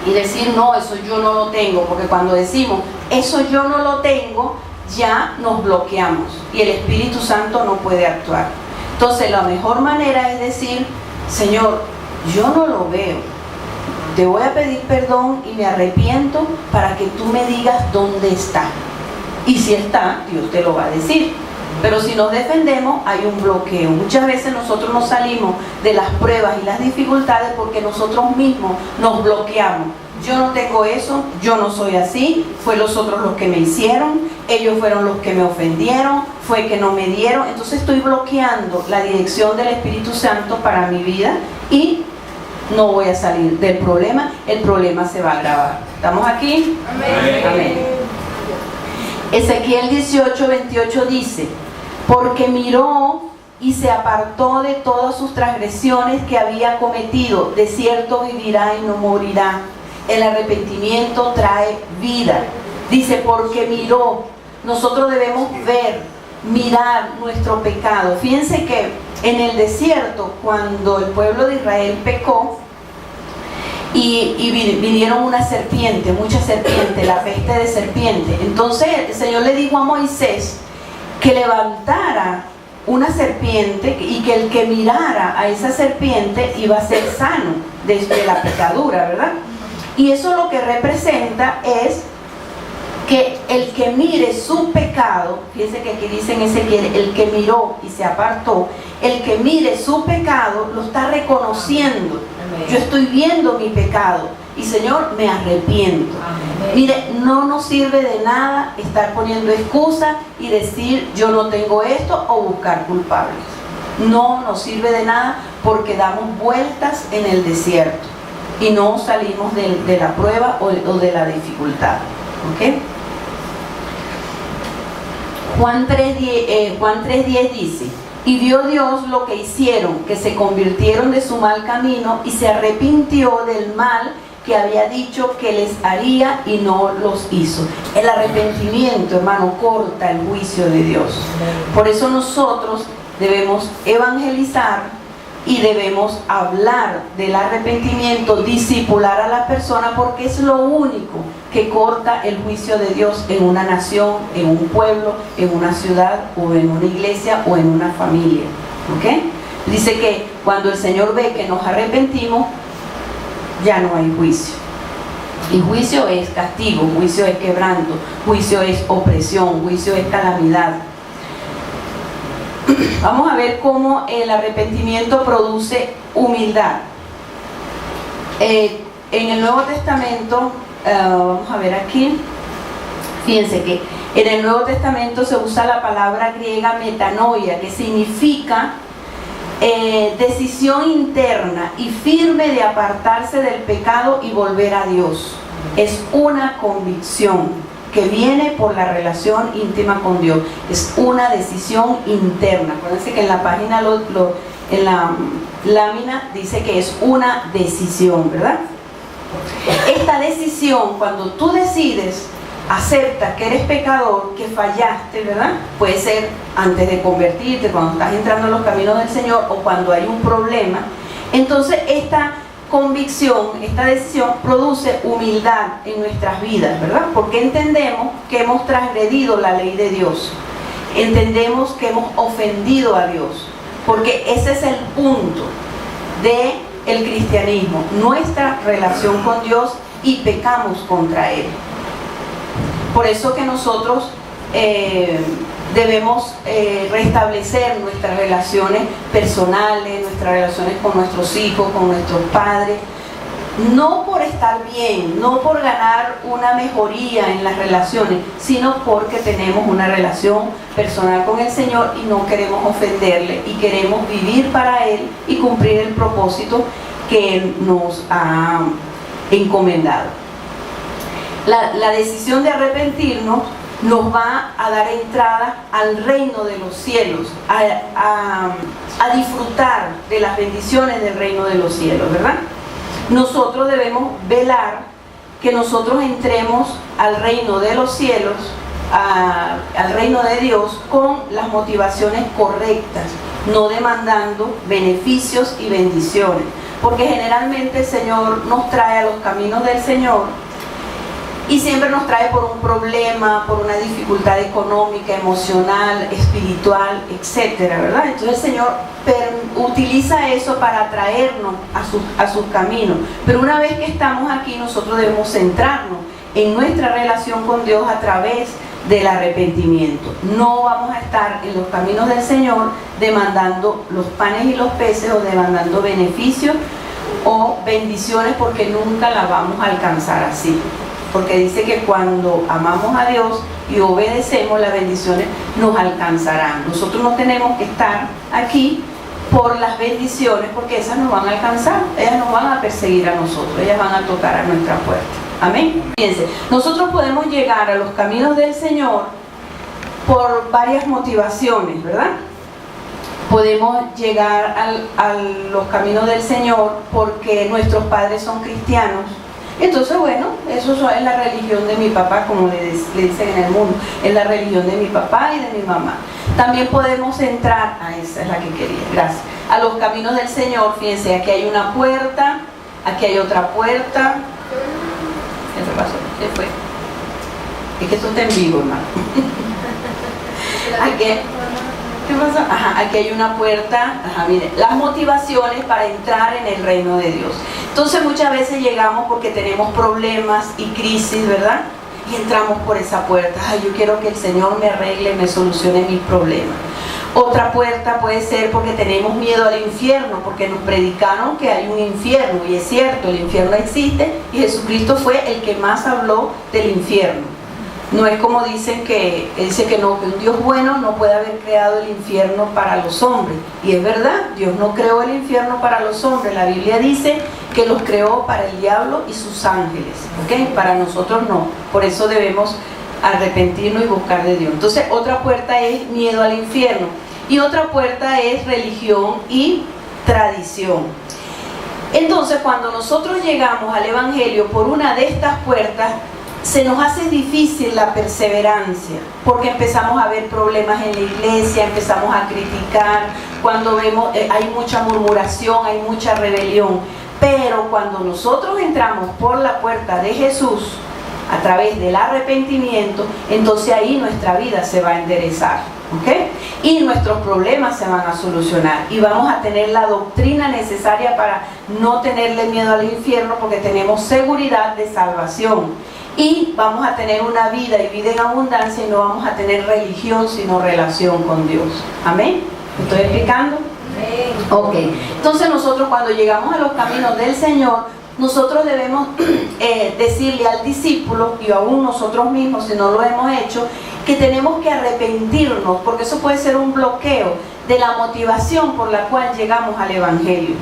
Y decir, no, eso yo no lo tengo, porque cuando decimos, eso yo no lo tengo, ya nos bloqueamos y el Espíritu Santo no puede actuar. Entonces la mejor manera es decir, Señor, yo no lo veo, te voy a pedir perdón y me arrepiento para que tú me digas dónde está. Y si está, Dios te lo va a decir. Pero si nos defendemos, hay un bloqueo. Muchas veces nosotros no salimos de las pruebas y las dificultades porque nosotros mismos nos bloqueamos. Yo no tengo eso, yo no soy así, fue los otros los que me hicieron, ellos fueron los que me ofendieron, fue que no me dieron. Entonces estoy bloqueando la dirección del Espíritu Santo para mi vida y no voy a salir del problema, el problema se va a agravar. ¿Estamos aquí? Amén. Amén. Ezequiel 18:28 dice: porque miró y se apartó de todas sus transgresiones que había cometido, de cierto vivirá y no morirá. El arrepentimiento trae vida. Dice, porque miró. Nosotros debemos ver, mirar nuestro pecado. Fíjense que en el desierto, cuando el pueblo de Israel pecó y vinieron una serpiente, mucha serpiente, la peste de serpiente. Entonces el Señor le dijo a Moisés que levantara una serpiente y que el que mirara a esa serpiente iba a ser sano de la pecadura, ¿verdad? Y eso lo que representa es que el que mire su pecado, fíjense que aquí dice en Ezequiel, el que miró y se apartó, el que mire su pecado lo está reconociendo. Amén. Yo estoy viendo mi pecado y Señor, me arrepiento. Amén. Mire, no nos sirve de nada estar poniendo excusas y decir yo no tengo esto o buscar culpables. No nos sirve de nada porque damos vueltas en el desierto y no salimos de la prueba o de la dificultad. ¿Ok? Juan 3:10 dice: y vio Dios lo que hicieron, que se convirtieron de su mal camino y se arrepintió del mal que había dicho que les haría y no los hizo. El arrepentimiento, hermano, corta el juicio de Dios. Por eso nosotros debemos evangelizar y debemos hablar del arrepentimiento, discipular a la persona, porque es lo único que corta el juicio de Dios en una nación, en un pueblo, en una ciudad o en una iglesia o en una familia. ¿Ok? Dice que cuando el Señor ve que nos arrepentimos, ya no hay juicio. Y juicio es castigo, juicio es quebranto, juicio es opresión, juicio es calamidad. Vamos a ver cómo el arrepentimiento produce humildad. En el Nuevo Testamento, vamos a ver aquí, fíjense que en el Nuevo Testamento se usa la palabra griega metanoia, que significa decisión interna y firme de apartarse del pecado y volver a Dios. Es una convicción que viene por la relación íntima con Dios. Es una decisión interna. Acuérdense que en la página, en la lámina dice que es una decisión, ¿verdad? Esta decisión, cuando tú decides, aceptas que eres pecador, que fallaste, ¿verdad? Puede ser antes de convertirte, cuando estás entrando en los caminos del Señor o cuando hay un problema. Entonces esta convicción, esta decisión produce humildad en nuestras vidas, ¿verdad? Porque entendemos que hemos transgredido la ley de Dios, entendemos que hemos ofendido a Dios, porque ese es el punto del cristianismo, nuestra relación con Dios, y pecamos contra Él. Por eso que nosotros debemos restablecer nuestras relaciones personales, nuestras relaciones con nuestros hijos, con nuestros padres, no por estar bien, no por ganar una mejoría en las relaciones, sino porque tenemos una relación personal con el Señor y no queremos ofenderle y queremos vivir para Él y cumplir el propósito que Él nos ha encomendado. La decisión de arrepentirnos nos va a dar entrada al reino de los cielos, a disfrutar de las bendiciones del reino de los cielos, ¿verdad? Nosotros debemos velar que nosotros entremos al reino de los cielos, al reino de Dios, con las motivaciones correctas, no demandando beneficios y bendiciones, porque generalmente el Señor nos trae a los caminos del Señor y siempre nos trae por un problema, por una dificultad económica, emocional, espiritual, etcétera, ¿verdad? Entonces el Señor utiliza eso para atraernos a sus caminos. Pero una vez que estamos aquí, nosotros debemos centrarnos en nuestra relación con Dios a través del arrepentimiento. No vamos a estar en los caminos del Señor demandando los panes y los peces o demandando beneficios o bendiciones, porque nunca las vamos a alcanzar así. Porque dice que cuando amamos a Dios y obedecemos, las bendiciones nos alcanzarán. Nosotros no tenemos que estar aquí por las bendiciones, porque esas nos van a alcanzar, ellas nos van a perseguir a nosotros, ellas van a tocar a nuestra puerta. Amén. Fíjense, nosotros podemos llegar a los caminos del Señor por varias motivaciones, ¿verdad? Podemos llegar a los caminos del Señor porque nuestros padres son cristianos. Entonces, bueno, eso es la religión de mi papá, como le dicen en el mundo, es la religión de mi papá y de mi mamá. También podemos entrar, esa es la que quería, gracias, a los caminos del Señor. Fíjense, aquí hay una puerta, aquí hay otra puerta. ¿Qué pasó? ¿Qué fue? Es que esto está en vivo, hermano. ¿Qué pasó? Aquí hay una puerta. Miren, las motivaciones para entrar en el reino de Dios. Entonces muchas veces llegamos porque tenemos problemas y crisis, ¿verdad? Y entramos por esa puerta. Yo quiero que el Señor me arregle, me solucione mis problemas. Otra puerta puede ser porque tenemos miedo al infierno, porque nos predicaron que hay un infierno, y es cierto, el infierno existe, y Jesucristo fue el que más habló del infierno. No es como dicen que dice que no, que un Dios bueno no puede haber creado el infierno para los hombres. Y es verdad, Dios no creó el infierno para los hombres. La Biblia dice que los creó para el diablo y sus ángeles, ¿ok? Para nosotros no. Por eso debemos arrepentirnos y buscar de Dios. Entonces, otra puerta es miedo al infierno. Y otra puerta es religión y tradición. Entonces, cuando nosotros llegamos al Evangelio por una de estas puertas, se nos hace difícil la perseverancia, porque empezamos a ver problemas en la iglesia, empezamos a criticar, cuando vemos hay mucha murmuración, hay mucha rebelión. Pero cuando nosotros entramos por la puerta de Jesús, a través del arrepentimiento, entonces ahí nuestra vida se va a enderezar, ¿ok? Y nuestros problemas se van a solucionar y vamos a tener la doctrina necesaria para no tenerle miedo al infierno, porque tenemos seguridad de salvación. Y vamos a tener una vida y vida en abundancia, y no vamos a tener religión, sino relación con Dios. ¿Amén? ¿Me estoy explicando? Amén. Ok. Entonces nosotros, cuando llegamos a los caminos del Señor, nosotros debemos decirle al discípulo, y aún nosotros mismos, si no lo hemos hecho, que tenemos que arrepentirnos, porque eso puede ser un bloqueo de la motivación por la cual llegamos al Evangelio.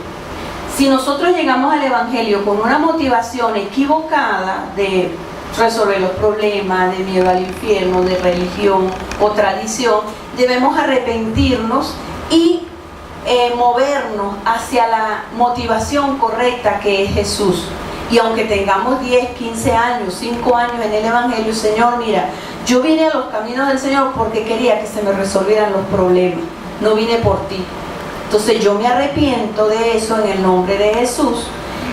Si nosotros llegamos al Evangelio con una motivación equivocada de resolver los problemas, de miedo al infierno, de religión o tradición, debemos arrepentirnos y movernos hacia la motivación correcta, que es Jesús. Y aunque tengamos 10, 15 años, 5 años en el Evangelio, Señor, mira, yo vine a los caminos del Señor porque quería que se me resolvieran los problemas, no vine por ti. Entonces yo me arrepiento de eso en el nombre de Jesús.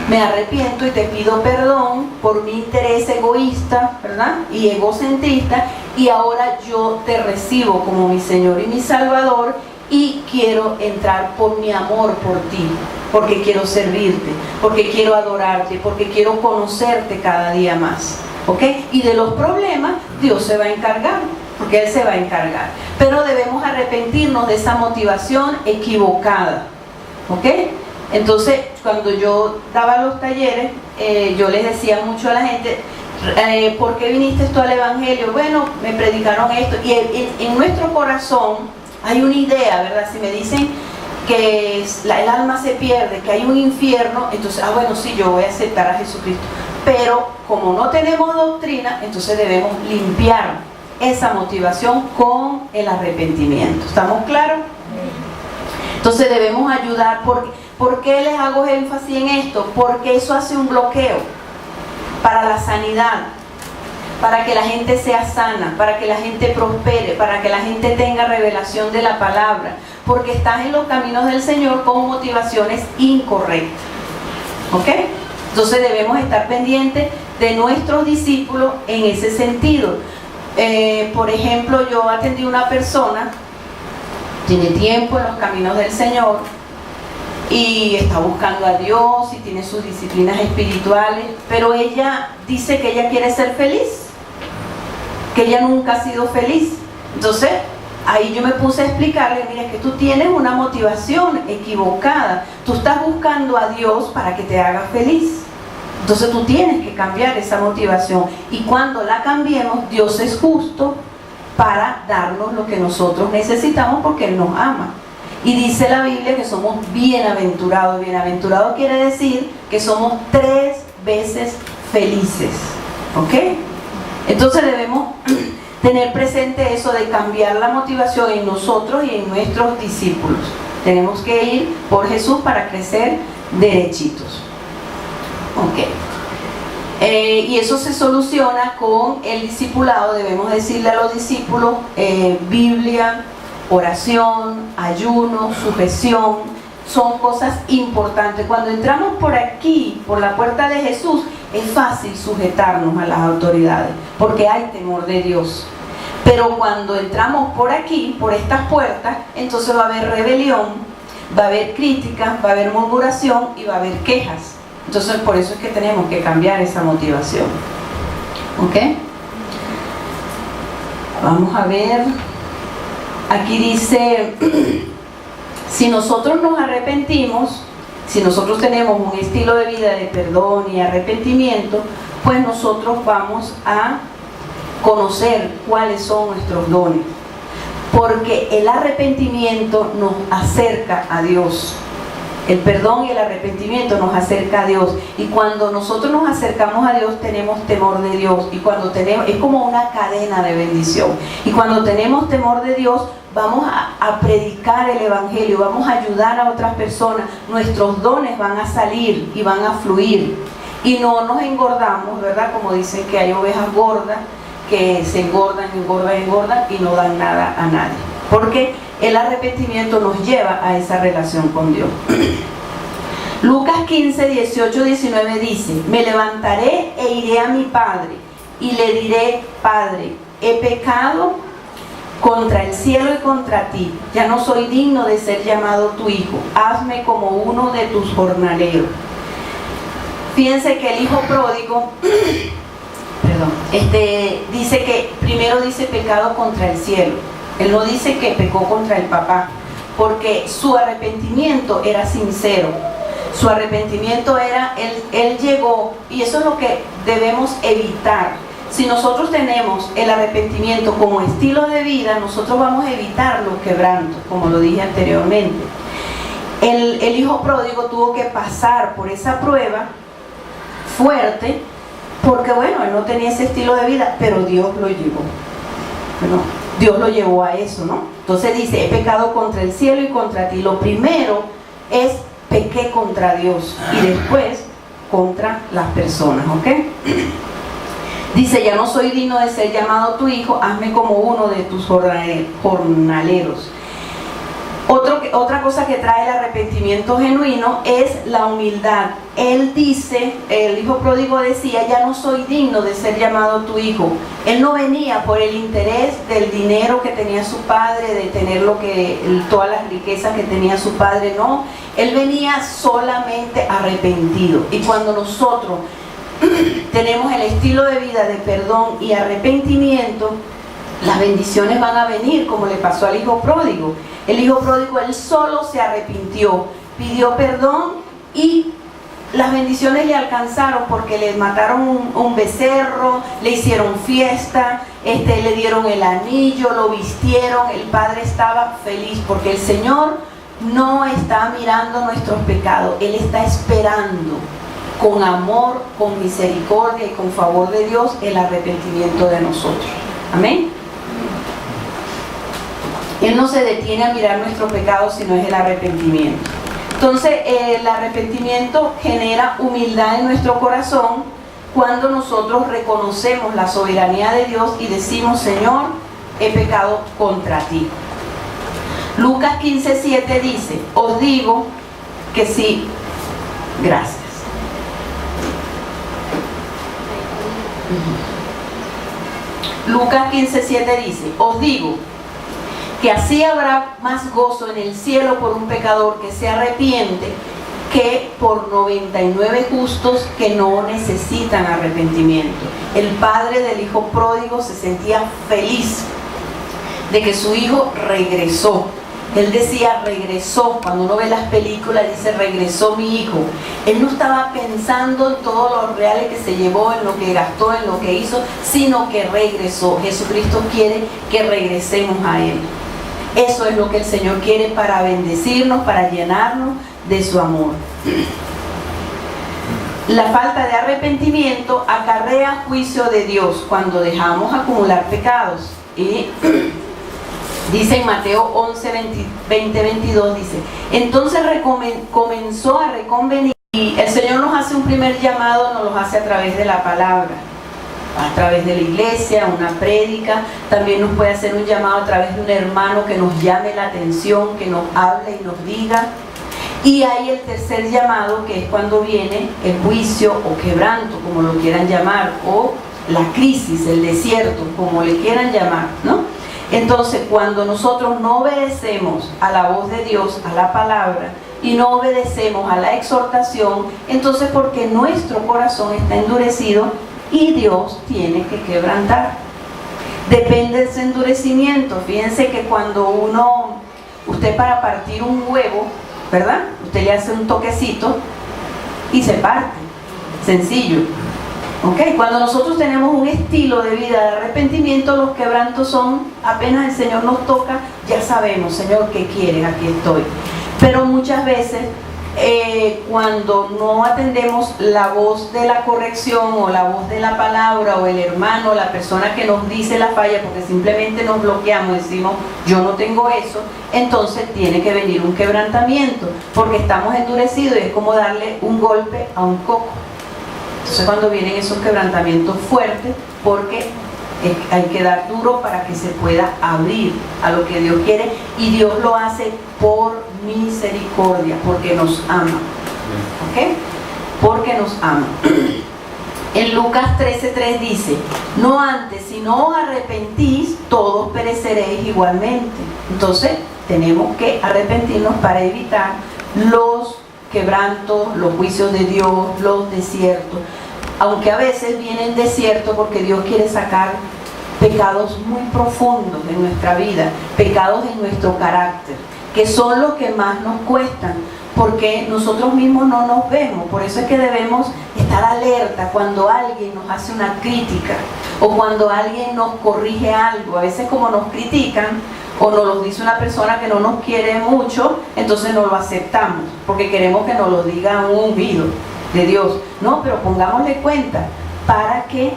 Me arrepiento y te pido perdón por mi interés egoísta, ¿verdad? Y egocentrista, y ahora yo te recibo como mi Señor y mi Salvador, y quiero entrar por mi amor por ti, porque quiero servirte, porque quiero adorarte, porque quiero conocerte cada día más, ¿ok? Y de los problemas Dios se va a encargar, porque Él se va a encargar. Pero debemos arrepentirnos de esa motivación equivocada, ¿ok? Entonces, cuando yo daba los talleres, yo les decía mucho a la gente, ¿por qué viniste tú al Evangelio? Bueno, me predicaron esto. Y en nuestro corazón hay una idea, ¿verdad? Si me dicen que el alma se pierde, que hay un infierno, entonces, bueno, sí, yo voy a aceptar a Jesucristo. Pero como no tenemos doctrina, entonces debemos limpiar esa motivación con el arrepentimiento. ¿Estamos claros? Entonces debemos ayudar. ¿Por qué les hago énfasis en esto? Porque eso hace un bloqueo para la sanidad, para que la gente sea sana, para que la gente prospere, para que la gente tenga revelación de la palabra, porque estás en los caminos del Señor con motivaciones incorrectas, ¿ok? Entonces debemos estar pendientes de nuestros discípulos en ese sentido. Por ejemplo, yo atendí a una persona, tiene tiempo en los caminos del Señor y está buscando a Dios y tiene sus disciplinas espirituales, pero ella dice que ella quiere ser feliz, que ella nunca ha sido feliz. Entonces, ahí yo me puse a explicarle, mira, es que tú tienes una motivación equivocada. Tú estás buscando a Dios para que te haga feliz. Entonces tú tienes que cambiar esa motivación. Y cuando la cambiemos, Dios es justo para darnos lo que nosotros necesitamos porque Él nos ama. Y dice la Biblia que somos bienaventurados. Bienaventurado quiere decir que somos 3 veces felices. ¿Ok? Entonces debemos tener presente eso de cambiar la motivación en nosotros y en nuestros discípulos. Tenemos que ir por Jesús para crecer derechitos. Ok. Y eso se soluciona con el discipulado. Debemos decirle a los discípulos Biblia, oración, ayuno, sujeción. Son cosas importantes. Cuando entramos por aquí, por la puerta de Jesús, es fácil sujetarnos a las autoridades porque hay temor de Dios. Pero cuando entramos por aquí, por estas puertas, entonces va a haber rebelión, va a haber críticas, va a haber murmuración y va a haber quejas. Entonces por eso es que tenemos que cambiar esa motivación. ¿Ok? Vamos a ver. Aquí dice, si nosotros nos arrepentimos, si nosotros tenemos un estilo de vida de perdón y arrepentimiento, pues nosotros vamos a conocer cuáles son nuestros dones. Porque el arrepentimiento nos acerca a Dios. El perdón y el arrepentimiento nos acerca a Dios. Y cuando nosotros nos acercamos a Dios, tenemos temor de Dios. Y cuando tenemos, es como una cadena de bendición. Y cuando tenemos temor de Dios, vamos a predicar el Evangelio, vamos a ayudar a otras personas. Nuestros dones van a salir y van a fluir. Y no nos engordamos, ¿verdad? Como dicen que hay ovejas gordas que se engordan y no dan nada a nadie. Porque el arrepentimiento nos lleva a esa relación con Dios. Lucas 15, 18, 19 dice, me levantaré e iré a mi padre y le diré, Padre, he pecado contra el cielo y contra ti, ya no soy digno de ser llamado tu hijo, hazme como uno de tus jornaleros. Fíjense que el hijo pródigo dice que primero dice pecado contra el cielo. Él no dice que pecó contra el papá, porque su arrepentimiento era sincero. Su arrepentimiento era, él llegó, y eso es lo que debemos evitar. Si nosotros tenemos el arrepentimiento como estilo de vida, nosotros vamos a evitar los quebrantos, como lo dije anteriormente. El hijo pródigo tuvo que pasar por esa prueba fuerte, porque bueno, él no tenía ese estilo de vida, pero Dios lo llevó. Bueno, Dios lo llevó a eso, ¿no? Entonces dice, he pecado contra el cielo y contra ti. Lo primero es pequé contra Dios y después contra las personas, ¿ok? Dice, ya no soy digno de ser llamado tu hijo, hazme como uno de tus jornaleros. Otra cosa que trae el arrepentimiento genuino es la humildad. Él dice, el hijo pródigo decía, ya no soy digno de ser llamado tu hijo. Él no venía por el interés del dinero que tenía su padre, de tener todas las riquezas que tenía su padre, no. Él venía solamente arrepentido. Y cuando nosotros tenemos el estilo de vida de perdón y arrepentimiento, las bendiciones van a venir, como le pasó al hijo pródigo. El hijo pródigo, él solo se arrepintió, pidió perdón y las bendiciones le alcanzaron porque le mataron un becerro, le hicieron fiesta, le dieron el anillo, lo vistieron. El padre estaba feliz porque el Señor no está mirando nuestros pecados, Él está esperando con amor, con misericordia y con favor de Dios el arrepentimiento de nosotros. Amén. Él no se detiene a mirar nuestros pecados, sino es el arrepentimiento. Entonces, el arrepentimiento genera humildad en nuestro corazón cuando nosotros reconocemos la soberanía de Dios y decimos, Señor, he pecado contra ti. Lucas 15:7 dice, os digo que sí, gracias. Lucas 15:7 dice: os digo que así habrá más gozo en el cielo por un pecador que se arrepiente que por 99 justos que no necesitan arrepentimiento. El padre del hijo pródigo se sentía feliz de que su hijo regresó. Él decía regresó. Cuando uno ve las películas dice regresó mi hijo. Él no estaba pensando en todos los reales que se llevó, en lo que gastó, en lo que hizo, sino que regresó. Jesucristo quiere que regresemos a Él. Eso es lo que el Señor quiere para bendecirnos, para llenarnos de su amor. La falta de arrepentimiento acarrea juicio de Dios cuando dejamos acumular pecados. Y dice en Mateo 11:20-22, dice: entonces comenzó a reconvenir. Y el Señor nos hace un primer llamado, nos lo hace a través de la palabra, a través de la iglesia, una prédica. También nos puede hacer un llamado a través de un hermano que nos llame la atención, que nos hable y nos diga. Y hay el tercer llamado, que es cuando viene el juicio o quebranto, como lo quieran llamar, o la crisis, el desierto, como le quieran llamar, ¿no? Entonces, cuando nosotros no obedecemos a la voz de Dios, a la palabra, y no obedecemos a la exhortación, entonces porque nuestro corazón está endurecido y Dios tiene que quebrantar. Depende de ese endurecimiento. Fíjense que cuando usted para partir un huevo, ¿verdad? Usted le hace un toquecito y se parte. Sencillo. ¿Ok? Cuando nosotros tenemos un estilo de vida de arrepentimiento, los quebrantos son, apenas el Señor nos toca, ya sabemos, Señor, ¿qué quieres? Aquí estoy. Pero muchas veces, cuando no atendemos la voz de la corrección o la voz de la palabra o el hermano, la persona que nos dice la falla, porque simplemente nos bloqueamos, decimos yo no tengo eso, entonces tiene que venir un quebrantamiento, porque estamos endurecidos y es como darle un golpe a un coco. Entonces cuando vienen esos quebrantamientos fuertes, porque hay que dar duro para que se pueda abrir a lo que Dios quiere, y Dios lo hace por misericordia, porque nos ama. ¿Ok? Porque nos ama. En Lucas 13:3 dice: no antes, si no os arrepentís, todos pereceréis igualmente. Entonces tenemos que arrepentirnos para evitar los quebrantos, los juicios de Dios, los desiertos. Aunque a veces vienen desiertos porque Dios quiere sacar pecados muy profundos de nuestra vida, pecados en nuestro carácter, que son los que más nos cuestan, porque nosotros mismos no nos vemos. Por eso es que debemos estar alerta cuando alguien nos hace una crítica o cuando alguien nos corrige algo. A veces, como nos critican o nos lo dice una persona que no nos quiere mucho, entonces no lo aceptamos porque queremos que nos lo diga un ungido de Dios. No, pero pongámosle cuenta para que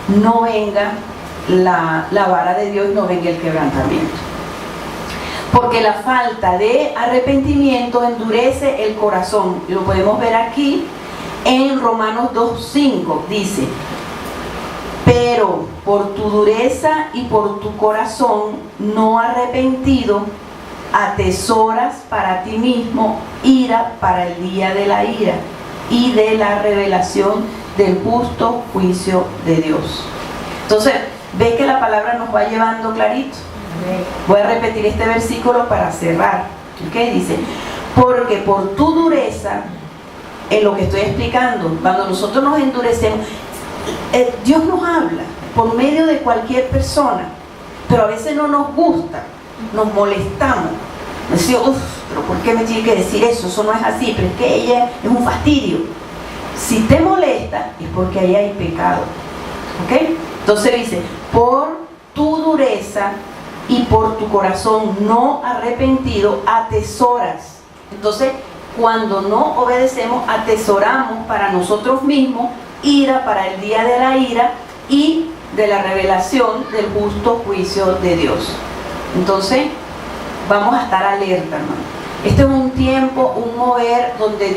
no venga la vara de Dios y no venga el quebrantamiento. Porque la falta de arrepentimiento endurece el corazón. Lo podemos ver aquí en Romanos 2:5. Dice: pero por tu dureza y por tu corazón no arrepentido, atesoras para ti mismo ira para el día de la ira y de la revelación del justo juicio de Dios. Entonces, ve que la palabra nos va llevando clarito. Voy a repetir este versículo para cerrar. ¿Okay? Dice: porque por tu dureza, en lo que estoy explicando, cuando nosotros nos endurecemos, Dios nos habla por medio de cualquier persona, pero a veces no nos gusta, nos molestamos. Decimos, pero ¿por qué me tiene que decir eso? Eso no es así, pero es que ella es un fastidio. Si te molesta, es porque ahí hay pecado. ¿Ok? Entonces dice: por tu dureza y por tu corazón no arrepentido, atesoras. Entonces, cuando no obedecemos, atesoramos para nosotros mismos ira para el día de la ira y de la revelación del justo juicio de Dios. Entonces, vamos a estar alerta, hermano. Este es un tiempo, un mover donde el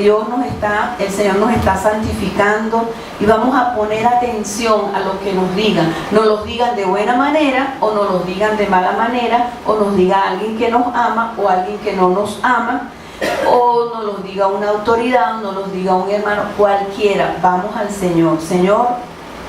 Señor nos está santificando, y vamos a poner atención a lo que nos digan. Nos los digan de buena manera o nos los digan de mala manera, o nos diga alguien que nos ama o alguien que no nos ama, o nos los diga una autoridad, o nos los diga un hermano, cualquiera. Vamos al Señor: Señor,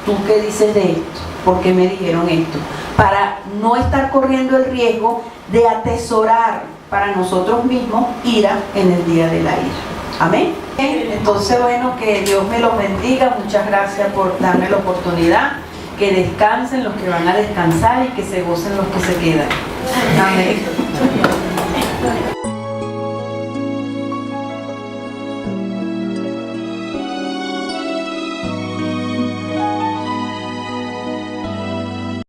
¿tú qué dices de esto? ¿Por qué me dijeron esto? Para no estar corriendo el riesgo de atesorar para nosotros mismos ira en el día de la ira. Amén. Entonces, bueno, que Dios me los bendiga. Muchas gracias por darme la oportunidad. Que descansen los que van a descansar y que se gocen los que se quedan. Amén.